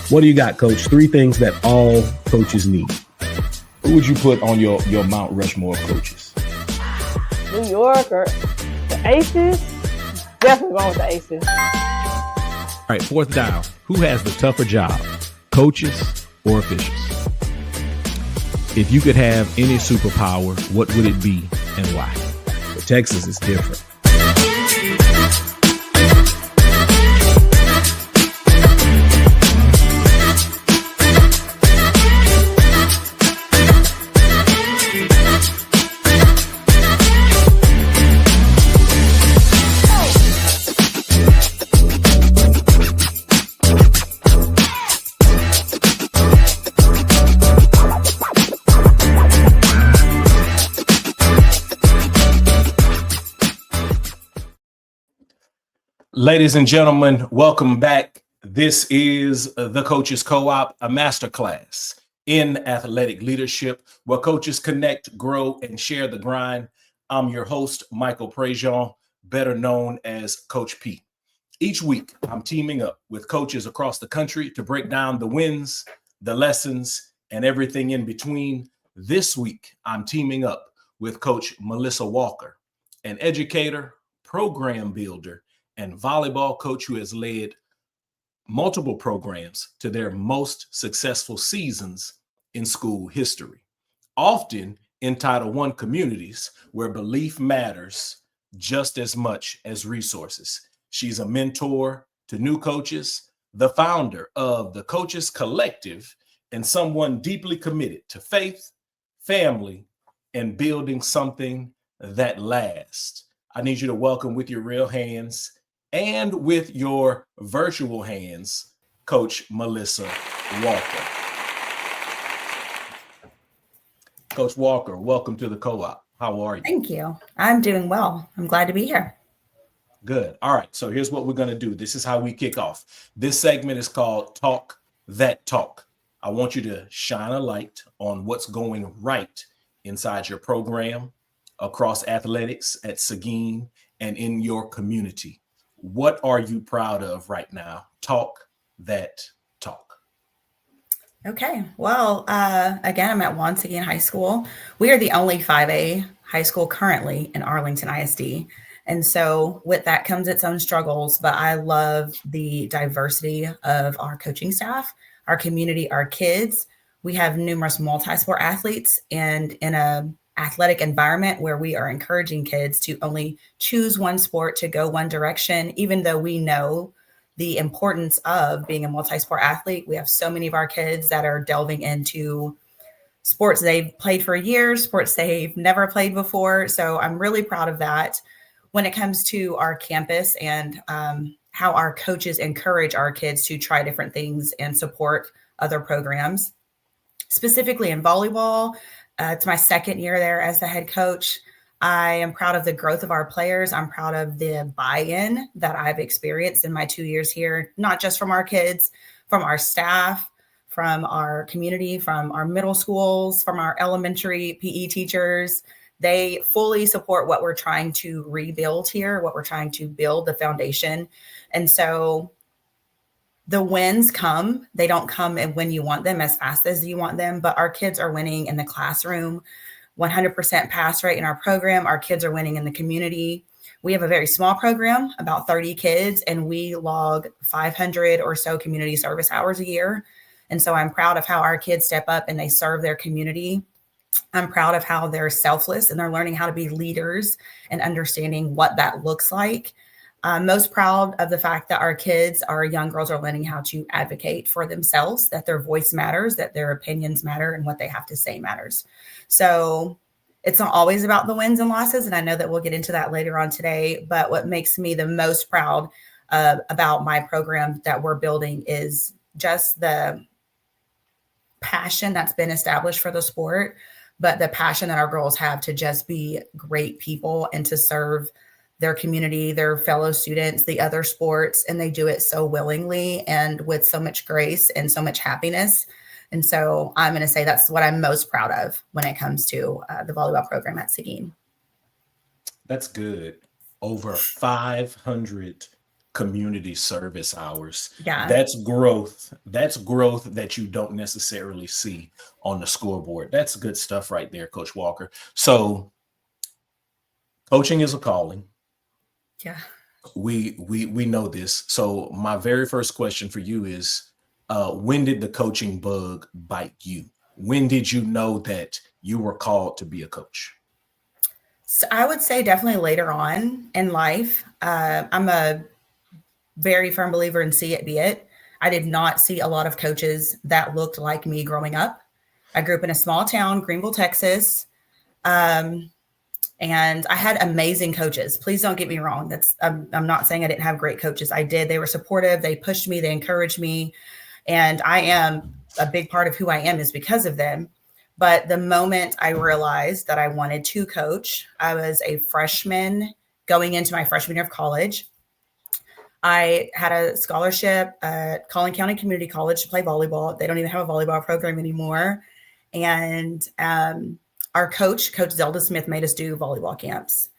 What do you got, Coach? 3 things that all coaches need. Who would you put on your Mount Rushmore of coaches? New York or the Aces? Definitely going with the Aces. All right, 4th down. Who has the tougher job, coaches or officials? If you could have any superpower, what would it be and why? For Texas, it's different. Ladies and gentlemen, welcome back. This is the Coaches Co-op, a masterclass in athletic leadership where coaches connect, grow, and share the grind. I'm your host, Michael Prejean, better known as Coach P. Each week, I'm teaming up with coaches across the country to break down the wins, the lessons, and everything in between. This week, I'm teaming up with Coach Melissa Walker, an educator, program builder, and volleyball coach who has led multiple programs to their most successful seasons in school history, often in Title I communities where belief matters just as much as resources. She's a mentor to new coaches, the founder of the Coaches Collective, and someone deeply committed to faith, family, and building something that lasts. I need you to welcome with your real hands and with your virtual hands, Coach Melissa Walker. Coach Walker, welcome to the co-op. How are you? Thank you. I'm doing well. I'm glad to be here. Good. All right. So here's what we're going to do. This is how we kick off. This segment is called Talk That Talk. I want you to shine a light on what's going right inside your program, across athletics at Seguin, and in your community. What are you proud of right now? Talk that talk. Okay. Well, again, I'm at Seguin High School. We are the only 5A high school currently in Arlington ISD. And so with that comes its own struggles, but I love the diversity of our coaching staff, our community, our kids. We have numerous multi-sport athletes, and in a athletic environment where we are encouraging kids to only choose one sport, to go one direction, even though we know the importance of being a multi-sport athlete. We have so many of our kids that are delving into sports they've played for years, sports they've never played before. So I'm really proud of that. When it comes to our campus and how our coaches encourage our kids to try different things and support other programs, specifically in volleyball, it's my 2nd year there as the head coach. I am proud of the growth of our players. I'm proud of the buy-in that I've experienced in my 2 years here, not just from our kids, from our staff, from our community, from our middle schools, from our elementary PE teachers. They fully support what we're trying to rebuild here, what we're trying to build, the foundation. And so the wins come. They don't come when you want them, as fast as you want them, but our kids are winning in the classroom, 100% pass rate in our program. Our kids are winning in the community. We have a very small program, about 30 kids, and we log 500 or so community service hours a year. And so I'm proud of how our kids step up and they serve their community. I'm proud of how they're selfless and they're learning how to be leaders and understanding what that looks like. I'm most proud of the fact that our kids, our young girls, are learning how to advocate for themselves, that their voice matters, that their opinions matter, and what they have to say matters. So it's not always about the wins and losses, and I know that we'll get into that later on today, but what makes me the most proud about my program that we're building is just the passion that's been established for the sport, but the passion that our girls have to just be great people and to serve their community, their fellow students, the other sports, and they do it so willingly and with so much grace and so much happiness. And so I'm going to say that's what I'm most proud of when it comes to the volleyball program at Seguin. That's good. Over 500 community service hours. Yeah. That's growth. That's growth that you don't necessarily see on the scoreboard. That's good stuff right there, Coach Walker. So coaching is a calling. Yeah. We know this. So my very first question for you is, when did the coaching bug bite you? When did you know that you were called to be a coach? So I would say definitely later on in life. I'm a very firm believer in see it, be it. I did not see a lot of coaches that looked like me growing up. I grew up in a small town, Greenville, Texas. And I had amazing coaches. Please don't get me wrong. I'm not saying I didn't have great coaches. I did. They were supportive. They pushed me. They encouraged me. And I am a big part of who I am is because of them. But the moment I realized that I wanted to coach, I was a freshman going into my freshman year of college. I had a scholarship at Collin County Community College to play volleyball. They don't even have a volleyball program anymore. And our coach, Coach Zelda Smith, made us do volleyball camps.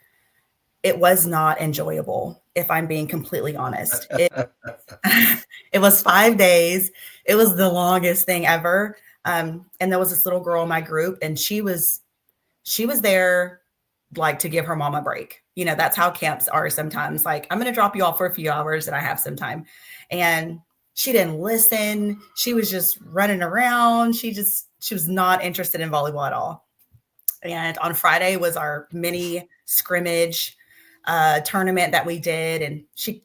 It was not enjoyable, if I'm being completely honest. It was 5 days. It was the longest thing ever. And there was this little girl in my group, and she was there like to give her mom a break. You know, that's how camps are sometimes. Like, I'm going to drop you off for a few hours and I have some time. And she didn't listen. She was just running around. She was not interested in volleyball at all. And on Friday was our mini scrimmage tournament that we did. And she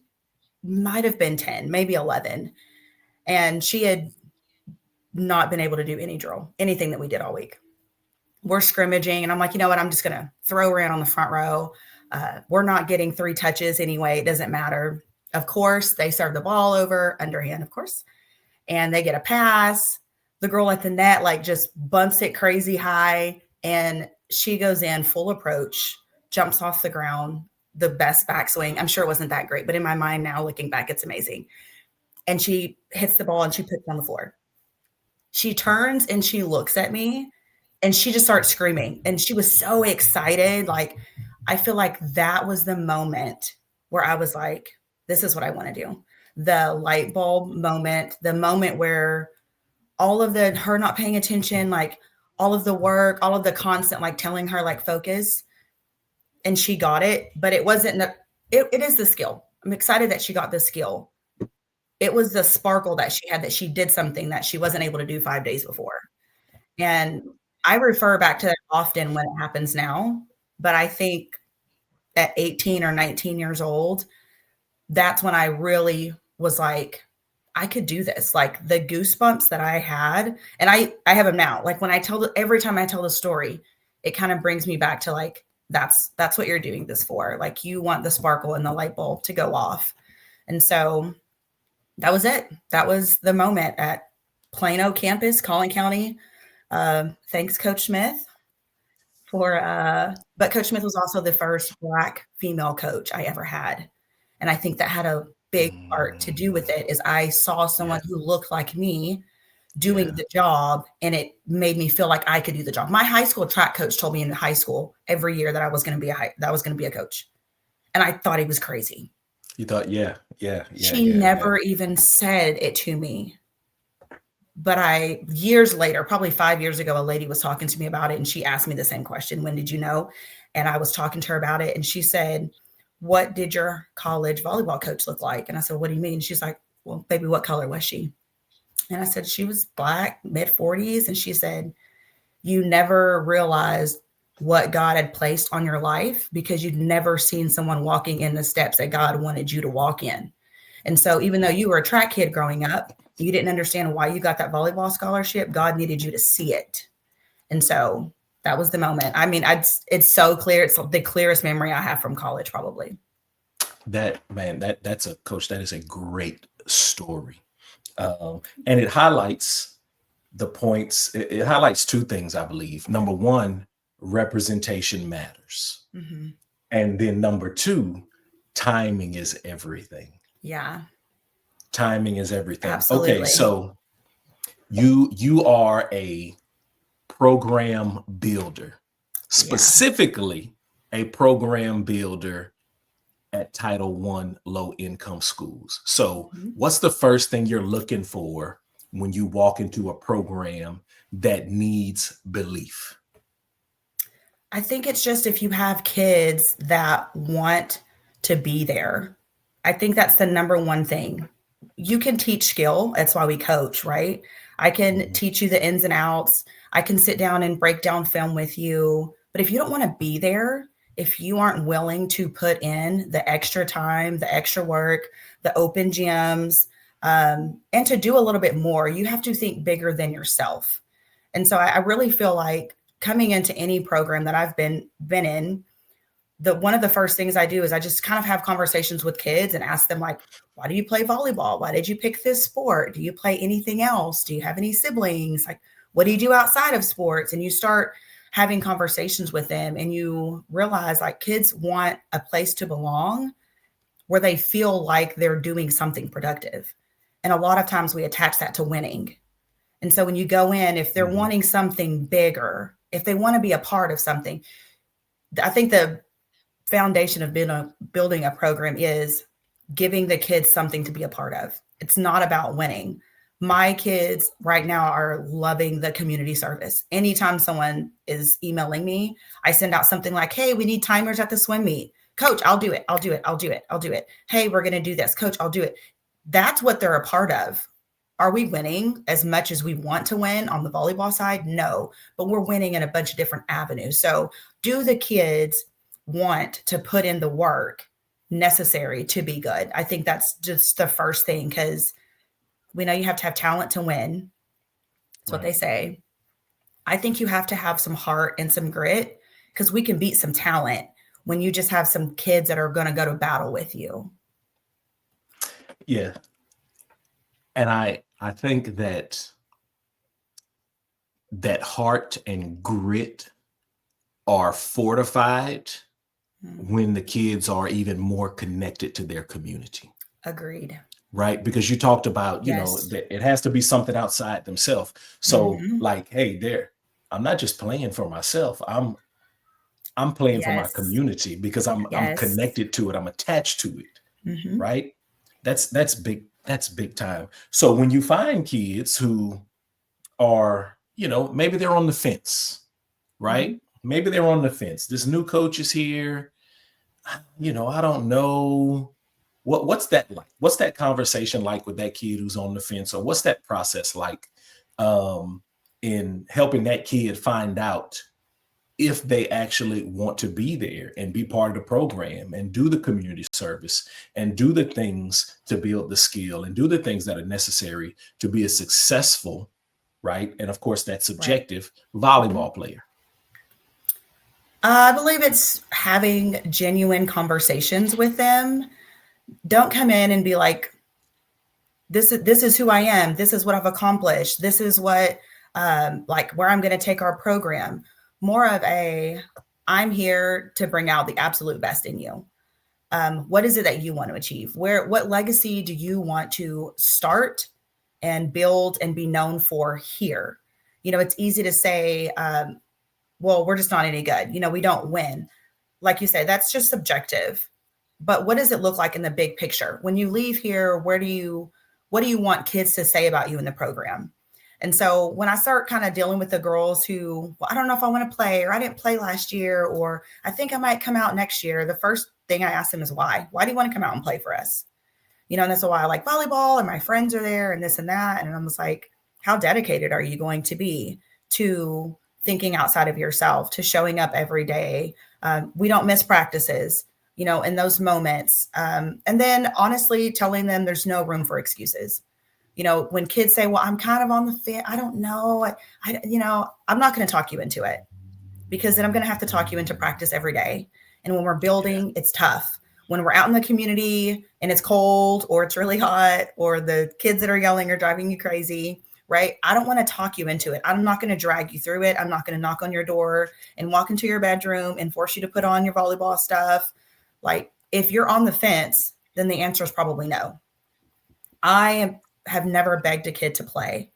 might have been 10, maybe 11. And she had not been able to do any drill, anything that we did all week. We're scrimmaging. And I'm like, you know what? I'm just going to throw her in on the front row. We're not getting 3 touches anyway. It doesn't matter. Of course, they serve the ball over, underhand, of course. And they get a pass. The girl at the net, like, just bumps it crazy high. And she goes in full approach, jumps off the ground, the best backswing. I'm sure it wasn't that great, but in my mind now, looking back, it's amazing. And she hits the ball and she puts it on the floor. She turns and she looks at me and she just starts screaming. And she was so excited. Like, I feel like that was the moment where I was like, this is what I want to do. The light bulb moment, the moment where all of her not paying attention, like all of the work, all of the constant, like telling her, like, focus, and she got it, but it wasn't, it is the skill. I'm excited that she got the skill. It was the sparkle that she had, that she did something that she wasn't able to do 5 days before. And I refer back to that often when it happens now, but I think at 18 or 19 years old, that's when I really was like, I could do this. Like, the goosebumps that I had, and I have them now. Like, when every time I tell the story, it kind of brings me back to, like, that's what you're doing this for. Like, you want the sparkle and the light bulb to go off. And so that was it. That was the moment at Plano campus, Collin County. Thanks, Coach Smith, but Coach Smith was also the first Black female coach I ever had. And I think that had a big part to do with it, is I saw someone who looked like me doing the job, and it made me feel like I could do the job. My high school track coach told me in high school every year that I was going to be a coach. And I thought he was crazy. You thought, She never even said it to me. But years later, probably 5 years ago, a lady was talking to me about it, and she asked me the same question. When did you know? And I was talking to her about it, and she said, what did your college volleyball coach look like? And I said, what do you mean? She's like, well, baby, what color was she? And I said, she was Black, mid-40s. And she said, you never realized what God had placed on your life because you'd never seen someone walking in the steps that God wanted you to walk in. And so even though you were a track kid growing up, you didn't understand why you got that volleyball scholarship. God needed you to see it. And so that was the moment. I mean, it's so clear. It's the clearest memory I have from college, probably. That's a coach. That is a great story. And it highlights the points. It highlights 2 things, I believe. Number 1, representation matters. Mm-hmm. And then number 2, timing is everything. Yeah. Timing is everything. Absolutely. Okay. So you are a program builder, specifically a program builder at Title I low income schools. So what's the first thing you're looking for when you walk into a program that needs belief? I think it's just if you have kids that want to be there, I think that's the number one thing. You can teach skill. That's why we coach, right? I can teach you the ins and outs. I can sit down and break down film with you. But if you don't want to be there, if you aren't willing to put in the extra time, the extra work, the open gyms, and to do a little bit more, you have to think bigger than yourself. And so I really feel like coming into any program that I've been in, one of the first things I do is I just kind of have conversations with kids and ask them, like, why do you play volleyball? Why did you pick this sport? Do you play anything else? Do you have any siblings? Like, what do you do outside of sports? And you start having conversations with them and you realize like kids want a place to belong where they feel like they're doing something productive. And a lot of times we attach that to winning. And so when you go in, if they're wanting something bigger, if they want to be a part of something, I think the foundation of building a program is giving the kids something to be a part of. It's not about winning. My kids right now are loving the community service. Anytime someone is emailing me, I send out something like, hey, we need timers at the swim meet. Coach, I'll do it. I'll do it. I'll do it. I'll do it. Hey, we're going to do this. Coach, I'll do it. That's what they're a part of. Are we winning as much as we want to win on the volleyball side? No, but we're winning in a bunch of different avenues. So do the kids want to put in the work necessary to be good? I think that's just the first thing, because we know you have to have talent to win. That's what they say. I think you have to have some heart and some grit, because we can beat some talent when you just have some kids that are going to go to battle with you. Yeah. And I think that heart and grit are fortified when the kids are even more connected to their community. Agreed. Right? Because you talked about, you know, that it has to be something outside themselves. So like, hey, I'm not just playing for myself. I'm playing for my community because I'm connected to it. I'm attached to it. Right? That's big. That's big time. So when you find kids who are, you know, maybe they're on the fence, right? Maybe they're on the fence. This new coach is here. You know, I don't know. What's that like? What's that conversation like with that kid who's on the fence? Or what's that process like in helping that kid find out if they actually want to be there and be part of the program and do the community service and do the things to build the skill and do the things that are necessary to be a successful, right? And of course, that subjective volleyball player. I believe it's having genuine conversations with them. Don't come in and be like, this is who I am. This is what I've accomplished. This is what, like where I'm going to take our program. More of I'm here to bring out the absolute best in you. What is it that you want to achieve? What legacy do you want to start and build and be known for here? You know, it's easy to say, well, we're just not any good. You know, we don't win. Like you say, that's just subjective. But what does it look like in the big picture? When you leave here, what do you want kids to say about you in the program? And so when I start kind of dealing with the girls who, well, I don't know if I want to play, or I didn't play last year, or I think I might come out next year, the first thing I ask them is why? Why do you want to come out and play for us? You know, and that's why I like volleyball and my friends are there and this and that. And I'm just like, how dedicated are you going to be to thinking outside of yourself, to showing up every day? We don't miss practices, you know, in those moments. And then honestly telling them there's no room for excuses. You know, when kids say, well, I'm kind of on the fence, I don't know. You know, I'm not going to talk you into it, because then I'm going to have to talk you into practice every day. And when we're building, it's tough. When we're out in the community and it's cold or it's really hot or the kids that are yelling are driving you crazy, right? I don't want to talk you into it. I'm not going to drag you through it. I'm not going to knock on your door and walk into your bedroom and force you to put on your volleyball stuff. Like, if you're on the fence, then the answer is probably no. I have never begged a kid to play.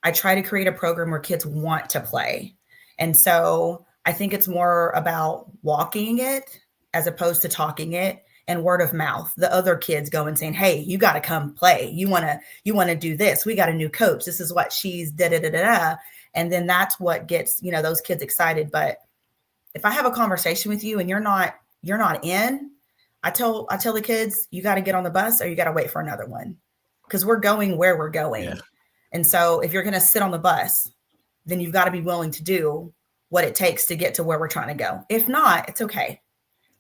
I try to create a program where kids want to play. And so I think it's more about walking it as opposed to talking it, and word of mouth, the other kids go and saying, hey, you got to come play. You want to do this. We got a new coach. This is what she's da da da da. And then that's what gets, those kids excited. But if I have a conversation with you and you're not in, I tell the kids, you got to get on the bus or you got to wait for another one, because we're going where we're going. Yeah. And so if you're going to sit on the bus, then you've got to be willing to do what it takes to get to where we're trying to go. If not, it's okay.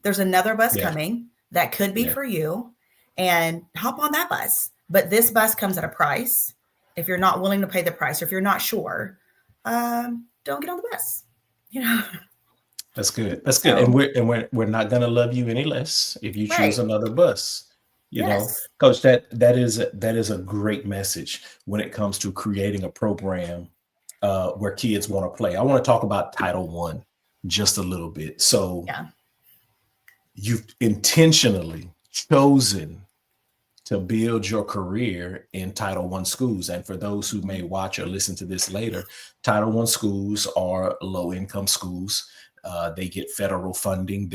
There's another bus coming that could be for you, and hop on that bus. But this bus comes at a price. If you're not willing to pay the price, or if you're not sure, don't get on the bus. That's good. That's good. And we're not going to love you any less if you choose another bus. You know, Coach, that is a great message when it comes to creating a program where kids want to play. I want to talk about Title I just a little bit. So you've intentionally chosen to build your career in Title I schools. And for those who may watch or listen to this later, Title I schools are low-income schools. They get federal funding.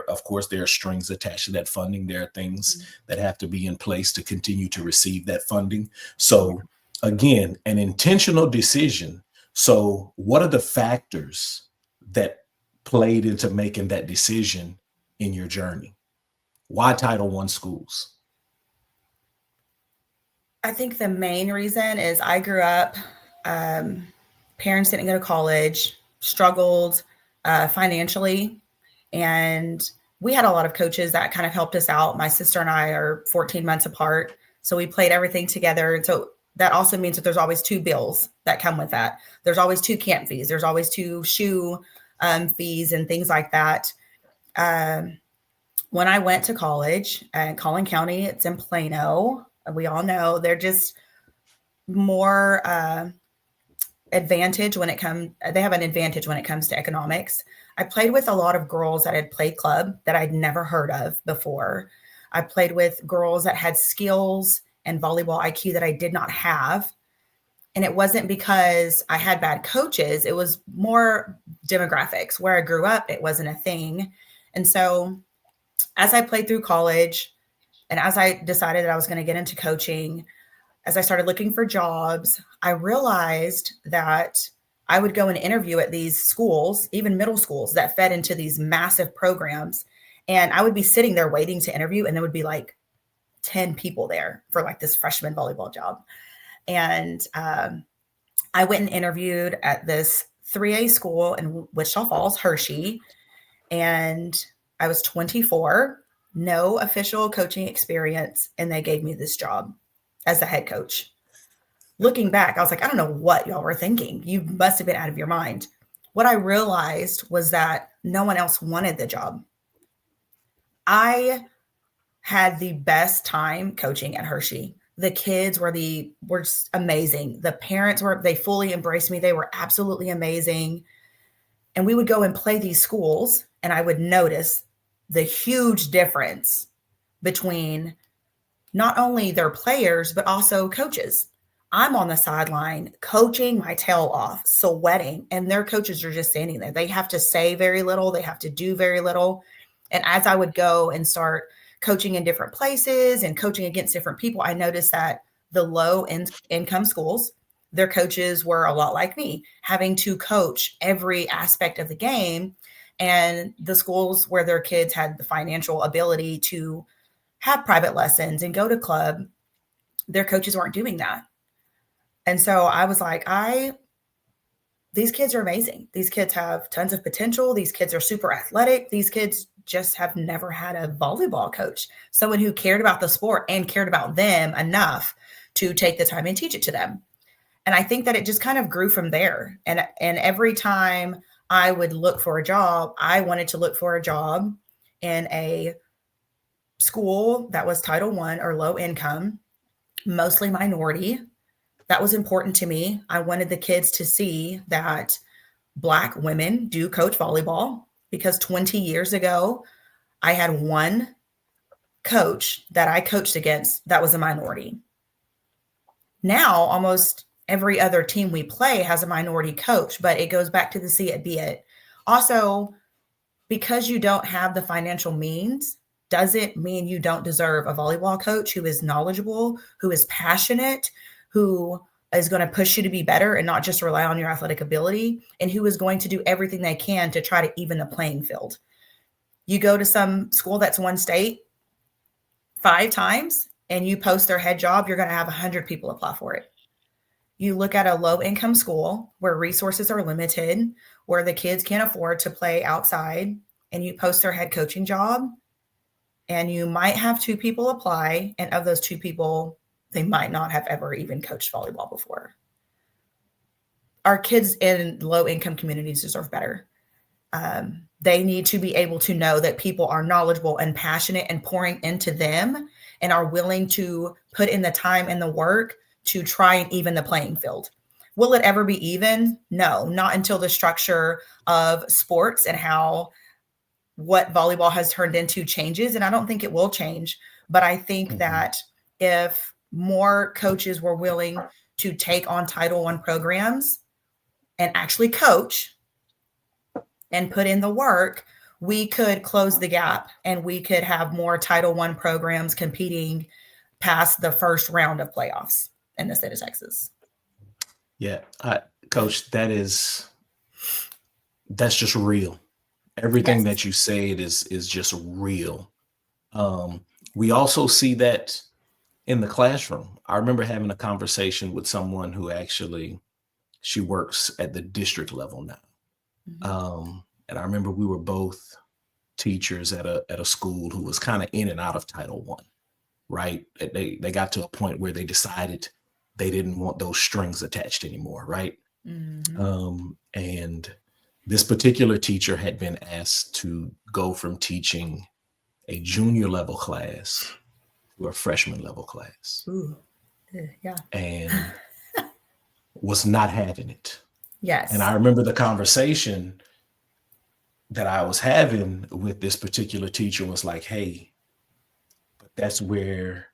Of course, there are strings attached to that funding. There are things that have to be in place to continue to receive that funding. So again, an intentional decision. So what are the factors that played into making that decision in your journey? Why Title I schools? I think the main reason is I grew up, parents didn't go to college, struggled financially, and we had a lot of coaches that kind of helped us out. My sister and I are 14 months apart, so we played everything together. And so that also means that there's always 2 bills that come with that. There's always 2 camp fees. There's always 2 shoe fees and things like that. When I went to college in Collin County, it's in Plano. We all know they're just more advantage when it comes. They have an advantage when it comes to economics. I played with a lot of girls that had played club that I'd never heard of before. I played with girls that had skills and volleyball IQ that I did not have. And it wasn't because I had bad coaches. It was more demographics. Where I grew up, it wasn't a thing. And so as I played through college and as I decided that I was going to get into coaching, as I started looking for jobs, I realized that I would go and interview at these schools, even middle schools that fed into these massive programs. And I would be sitting there waiting to interview, and there would be like 10 people there for like this freshman volleyball job. And I went and interviewed at this 3A school in Wichita Falls, Hershey. And I was 24, no official coaching experience. And they gave me this job as the head coach. Looking back, I was like, I don't know what y'all were thinking. You must have been out of your mind. What I realized was that no one else wanted the job. I had the best time coaching at Hershey. The kids were just amazing. The parents they fully embraced me. They were absolutely amazing. And we would go and play these schools, and I would notice the huge difference between not only their players, but also coaches. I'm on the sideline coaching my tail off, sweating, and their coaches are just standing there. They have to say very little. They have to do very little. And as I would go and start coaching in different places and coaching against different people, I noticed that the low income schools, their coaches were a lot like me, having to coach every aspect of the game. And the schools where their kids had the financial ability to have private lessons and go to club, their coaches weren't doing that. And so I was like, these kids are amazing. These kids have tons of potential. These kids are super athletic. These kids just have never had a volleyball coach, someone who cared about the sport and cared about them enough to take the time and teach it to them. And I think that it just kind of grew from there. And every time I would look for a job, I wanted to look for a job in a school that was Title I or low income, mostly minority. That was important to me. I wanted the kids to see that Black women do coach volleyball, because 20 years ago, I had one coach that I coached against that was a minority. Now, almost every other team we play has a minority coach, but it goes back to the see it, be it. Also, because you don't have the financial means doesn't mean you don't deserve a volleyball coach who is knowledgeable, who is passionate, who is going to push you to be better and not just rely on your athletic ability, and who is going to do everything they can to try to even the playing field. You go to some school that's won state 5 times and you post their head job, you're going to have 100 people apply for it. You look at a low income school where resources are limited, where the kids can't afford to play outside, and you post their head coaching job, and you might have 2 people apply. And of those 2 people, they might not have ever even coached volleyball before. Our kids in low income communities deserve better. They need to be able to know that people are knowledgeable and passionate and pouring into them and are willing to put in the time and the work to try and even the playing field. Will it ever be even? No, not until the structure of sports and how what volleyball has turned into changes. And I don't think it will change, but I think that if more coaches were willing to take on Title I programs and actually coach and put in the work, we could close the gap and we could have more Title I programs competing past the first round of playoffs in the state of Texas. Yeah, Coach, that's just real. Everything that you said is just real. We also see that in the classroom. I remember having a conversation with someone who she works at the district level now. And I remember we were both teachers at a school who was kind of in and out of Title I, right? They got to a point where they decided they didn't want those strings attached anymore, right? And this particular teacher had been asked to go from teaching a junior level class to a freshman level class. Ooh. Yeah. And was not having it. Yes. And I remember the conversation that I was having with this particular teacher was like, hey, but that's where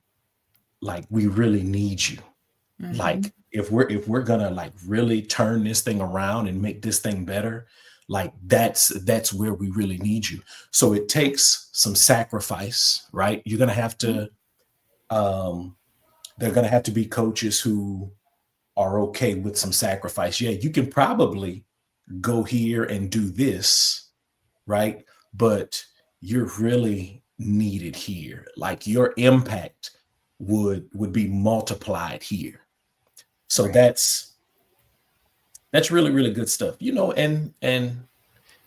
like we really need you. Like if we're gonna like really turn this thing around and make this thing better, like that's where we really need you. So it takes some sacrifice, right? You're gonna have to they're gonna have to be coaches who are okay with some sacrifice. Yeah, you can probably go here and do this, right? But you're really needed here. Like your impact would be multiplied here. So that's really, really good stuff, you know, and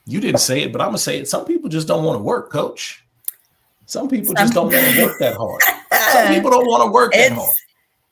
you didn't say it, but I'm gonna say it. Some people just don't want to work, Coach. Some people just don't want to work that hard. Some people don't want to work that hard.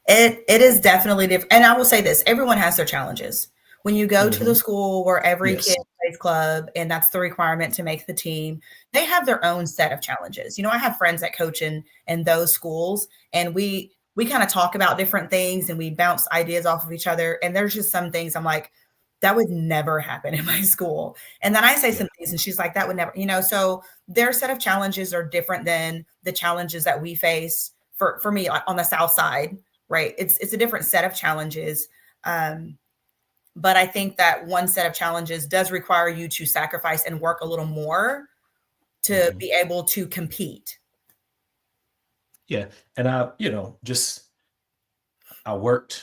It is definitely different. And I will say this, everyone has their challenges. When you go to the school where every kid plays club and that's the requirement to make the team, they have their own set of challenges. You know, I have friends that coach in those schools, and we kind of talk about different things and we bounce ideas off of each other. And there's just some things I'm like, that would never happen in my school. And then I say some things and she's like, that would never, you know, so their set of challenges are different than the challenges that we face for me, like on the South Side, right? It's a different set of challenges. But I think that one set of challenges does require you to sacrifice and work a little more to be able to compete. Yeah. And I worked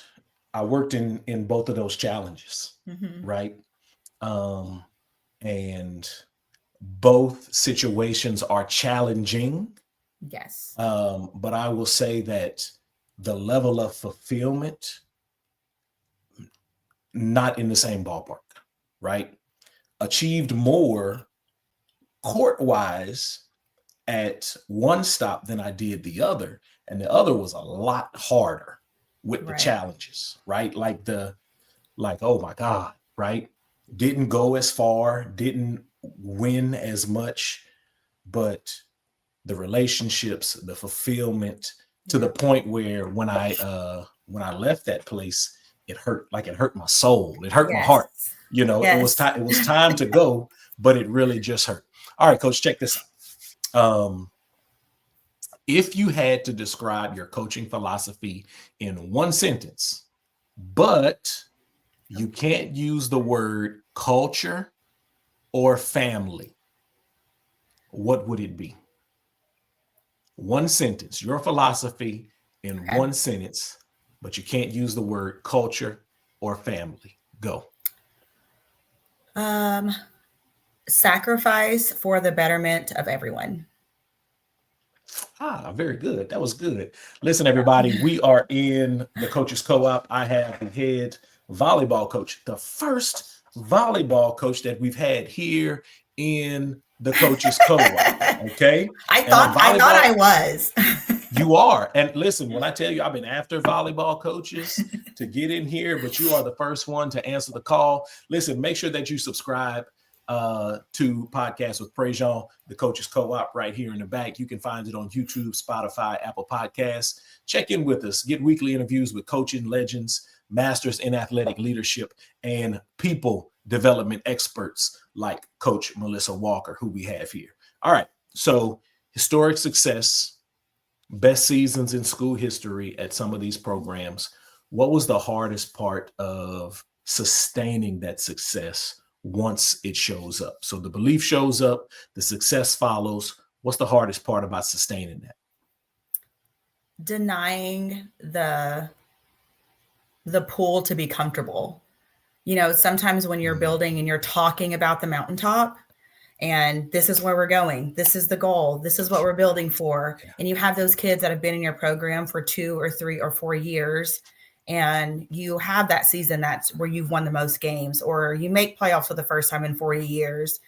in both of those challenges, right? And both situations are challenging. Yes. But I will say that the level of fulfillment, not in the same ballpark, right? Achieved more court-wise at one stop than I did the other. And the other was a lot harder with the challenges, right? Like oh my God, right? Didn't go as far, didn't win as much, but the relationships, the fulfillment, to the point where when I left that place, it hurt my soul. It hurt my heart. You know, it was time to go, but it really just hurt. All right, Coach, check this out. If you had to describe your coaching philosophy in one sentence, but you can't use the word culture or family, what would it be? One sentence, your philosophy in Okay. one sentence, but you can't use the word culture or family. Go. Sacrifice for the betterment of everyone. Very good. That was good. Listen, everybody, we are in the Coaches Co-op. I have the head volleyball coach, the first volleyball coach that we've had here in the Coaches Co-op. Okay. I thought I was. You are. And listen, when I tell you I've been after volleyball coaches to get in here, but you are the first one to answer the call. Listen, make sure that you subscribe to Podcast with Prejean, the Coaches Co-op, right here in the back. You can find it on YouTube, Spotify, Apple Podcasts. Check in with us. Get weekly interviews with coaching legends, masters in athletic leadership, and people development experts like Coach Melissa Walker, who we have here. All right. So historic success, best seasons in school history at some of these programs. What was the hardest part of sustaining that success once it shows up? So the belief shows up, the success follows. What's the hardest part about sustaining that? Denying the pull to be comfortable. You know, sometimes when you're building and you're talking about the mountaintop and this is where we're going, this is the goal, this is what we're building for. And you have those kids that have been in your program for 2 or 3 or 4 years, and you have that season that's where you've won the most games, or you make playoffs for the first time in 40 years.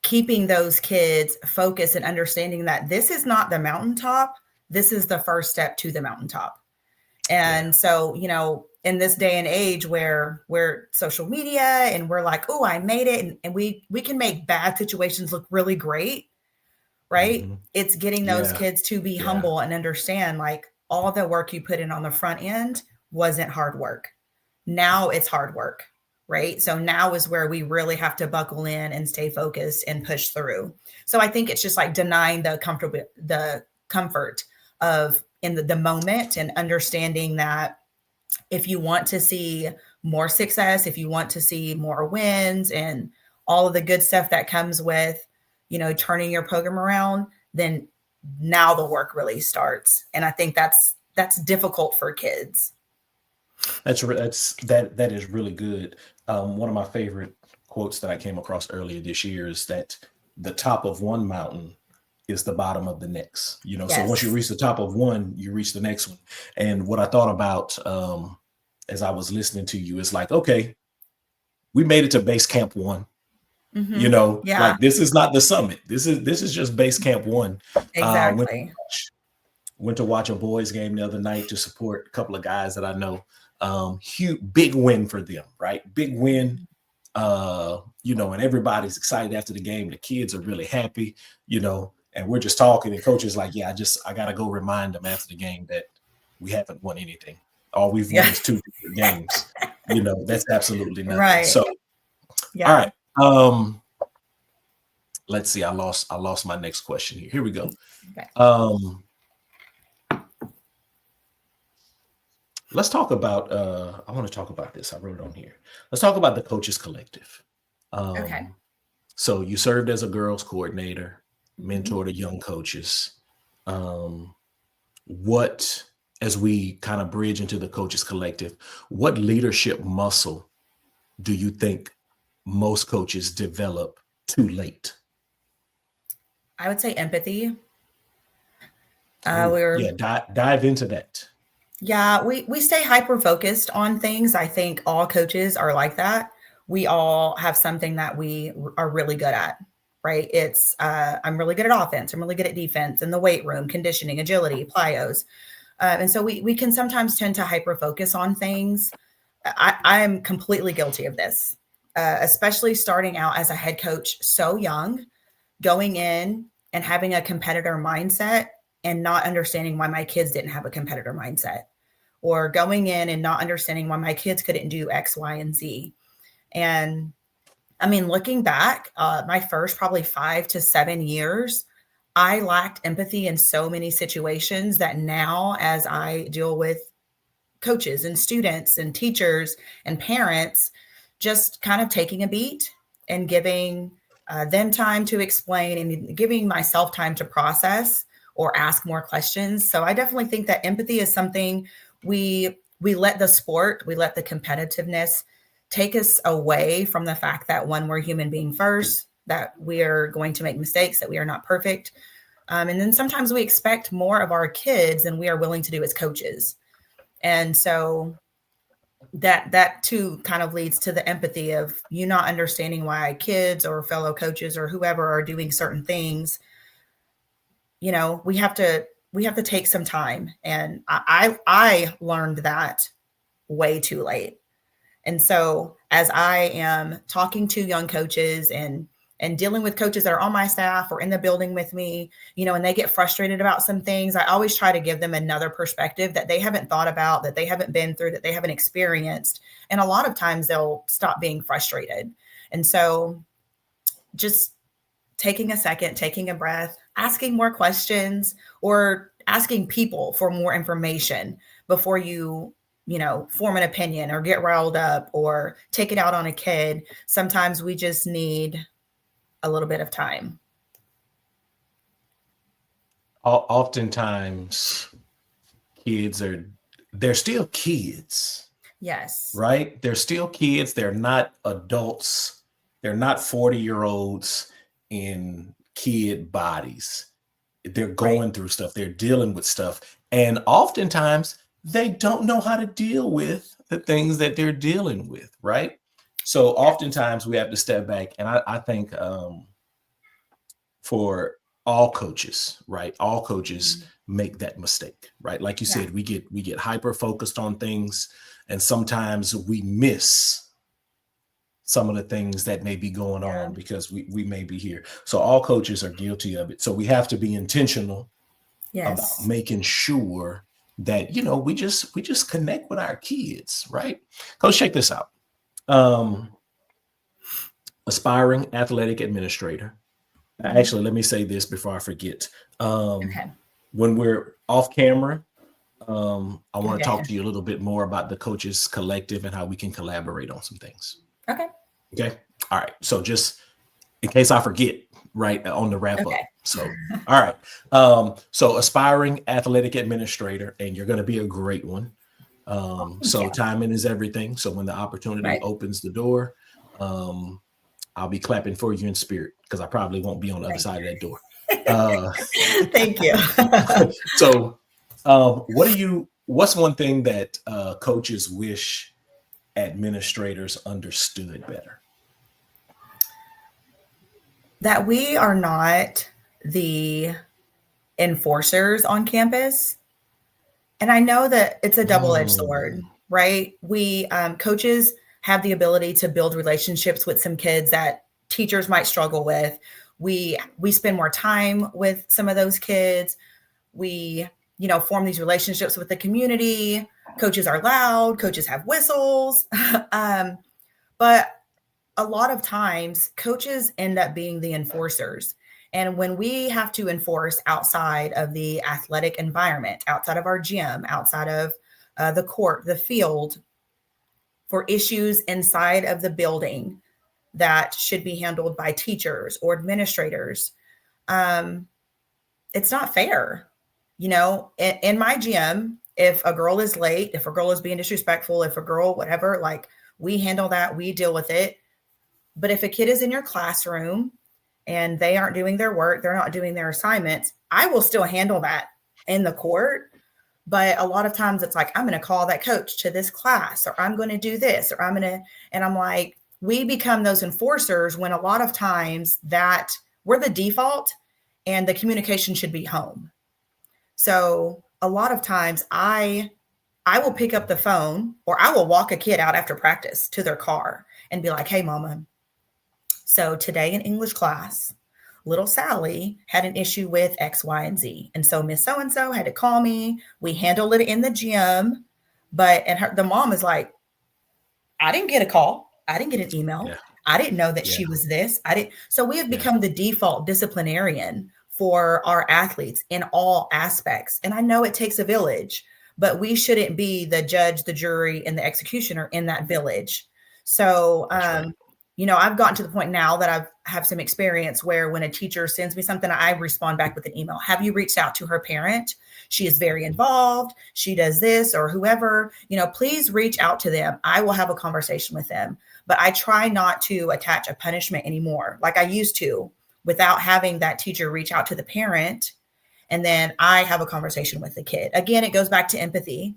Keeping those kids focused and understanding that this is not the mountaintop, this is the first step to the mountaintop. And so, you know, in this day and age where we're social media and we're like, oh, I made it. And we can make bad situations look really great, right? Mm-hmm. It's getting those kids to be humble and understand, like, all the work you put in on the front end wasn't hard work. Now it's hard work, right? So now is where we really have to buckle in and stay focused and push through. So I think it's just like denying the comfort of in the moment, and understanding that if you want to see more success, if you want to see more wins and all of the good stuff that comes with, you know, turning your program around, then now the work really starts. And I think that's difficult for kids. That is really good. One of my favorite quotes that I came across earlier this year is that the top of one mountain is the bottom of the next, you know. Yes. So once you reach the top of one, you reach the next one. And what I thought about as I was listening to you is like, okay, we made it to base camp 1. Mm-hmm. You know, like this is not the summit. This is just base camp 1. Exactly. Went to watch a boys game the other night to support a couple of guys that I know. Huge, big win for them, right? Big win. You know, and everybody's excited after the game. The kids are really happy, you know, and we're just talking, and coach is like, yeah, I got to go remind them after the game that we haven't won anything. All we've won is 2 games. You know, that's absolutely nothing. Right. So, all right. Let's see. I lost my next question here. Here we go. Okay. Let's talk about, I want to talk about this. I wrote it on here. Let's talk about the Coaches Collective. Okay. So you served as a girls coordinator, mentored the young coaches. What, as we kind of bridge into the Coaches Collective, what leadership muscle do you think most coaches develop too late? I would say empathy. Dive into that. Yeah, we stay hyper focused on things. I think all coaches are like that. We all have something that we are really good at, right? It's I'm really good at offense. I'm really good at defense, in the weight room, conditioning, agility, plyos. And so we can sometimes tend to hyper focus on things. I am completely guilty of this, especially starting out as a head coach so young, going in and having a competitor mindset and not understanding why my kids didn't have a competitor mindset, or going in and not understanding why my kids couldn't do X, Y, and Z. And I mean, looking back, my first probably 5 to 7 years, I lacked empathy in so many situations that now, as I deal with coaches and students and teachers and parents, just kind of taking a beat and giving them time to explain and giving myself time to process or ask more questions. So I definitely think that empathy is something we let the sport, we let the competitiveness take us away from the fact that one, we're human being first, that we are going to make mistakes, that we are not perfect. And then sometimes we expect more of our kids than we are willing to do as coaches. And so that too kind of leads to the empathy of you not understanding why kids or fellow coaches or whoever are doing certain things. You know, we have to take some time. And I learned that way too late. And so as I am talking to young coaches and dealing with coaches that are on my staff or in the building with me, you know, and they get frustrated about some things, I always try to give them another perspective that they haven't thought about, that they haven't been through, that they haven't experienced. And a lot of times they'll stop being frustrated. And so just taking a second, taking a breath, asking more questions, or asking people for more information before you form an opinion or get riled up or take it out on a kid. Sometimes we just need a little bit of time. Oftentimes they're still kids. Yes. Right? They're still kids. They're not adults. They're not 40-year-olds in kid bodies. They're going through stuff. They're dealing with stuff. And oftentimes they don't know how to deal with the things that they're dealing with. Right? So oftentimes we have to step back. And I think for all coaches, right? All coaches make that mistake, right? Like you said, we get hyper focused on things, and sometimes we miss some of the things that may be going on because we may be here. So all coaches are guilty of it. So we have to be intentional about making sure that, you know, we just connect with our kids, right? Coach, check this out. Aspiring athletic administrator. Actually, let me say this before I forget. When we're off camera, I want to talk to you a little bit more about the Coaches Collective and how we can collaborate on some things. Okay. All right. So just in case I forget, right, on the wrap up. So, all right. So aspiring athletic administrator, and you're going to be a great one. So timing is everything. So when the opportunity opens the door, I'll be clapping for you in spirit because I probably won't be on the other side of that door. Thank you. So what's one thing that coaches wish administrators understood better? That we are not the enforcers on campus. And I know that it's a double-edged sword, right? We coaches have the ability to build relationships with some kids that teachers might struggle with. We spend more time with some of those kids. We, form these relationships with the community. Coaches are loud. Coaches have whistles. But a lot of times coaches end up being the enforcers. And when we have to enforce outside of the athletic environment, outside of our gym, outside of the court, the field, for issues inside of the building that should be handled by teachers or administrators, it's not fair. In my gym, if a girl is late, if a girl is being disrespectful, if a girl, whatever, like we handle that, we deal with it. But if a kid is in your classroom and they aren't doing their work, they're not doing their assignments, I will still handle that in the court. But a lot of times it's like, I'm going to call that coach to this class, or I'm going to do this, or and I'm like, we become those enforcers when a lot of times that we're the default and the communication should be home. So a lot of times I will pick up the phone, or I will walk a kid out after practice to their car and be like, hey, mama, so today in English class, little Sally had an issue with X, Y, and Z. And so Miss So-and-so had to call me. We handled it in the gym. The mom is like, I didn't get a call. I didn't get an email. I didn't know that she was this. So we have become the default disciplinarian for our athletes in all aspects. And I know it takes a village, but we shouldn't be the judge, the jury, and the executioner in that village. So, I've gotten to the point now that I've have some experience where when a teacher sends me something, I respond back with an email. Have you reached out to her parent? She is very involved. She does this, or whoever, please reach out to them. I will have a conversation with them. But I try not to attach a punishment anymore like I used to, without having that teacher reach out to the parent. And then I have a conversation with the kid. Again, it goes back to empathy,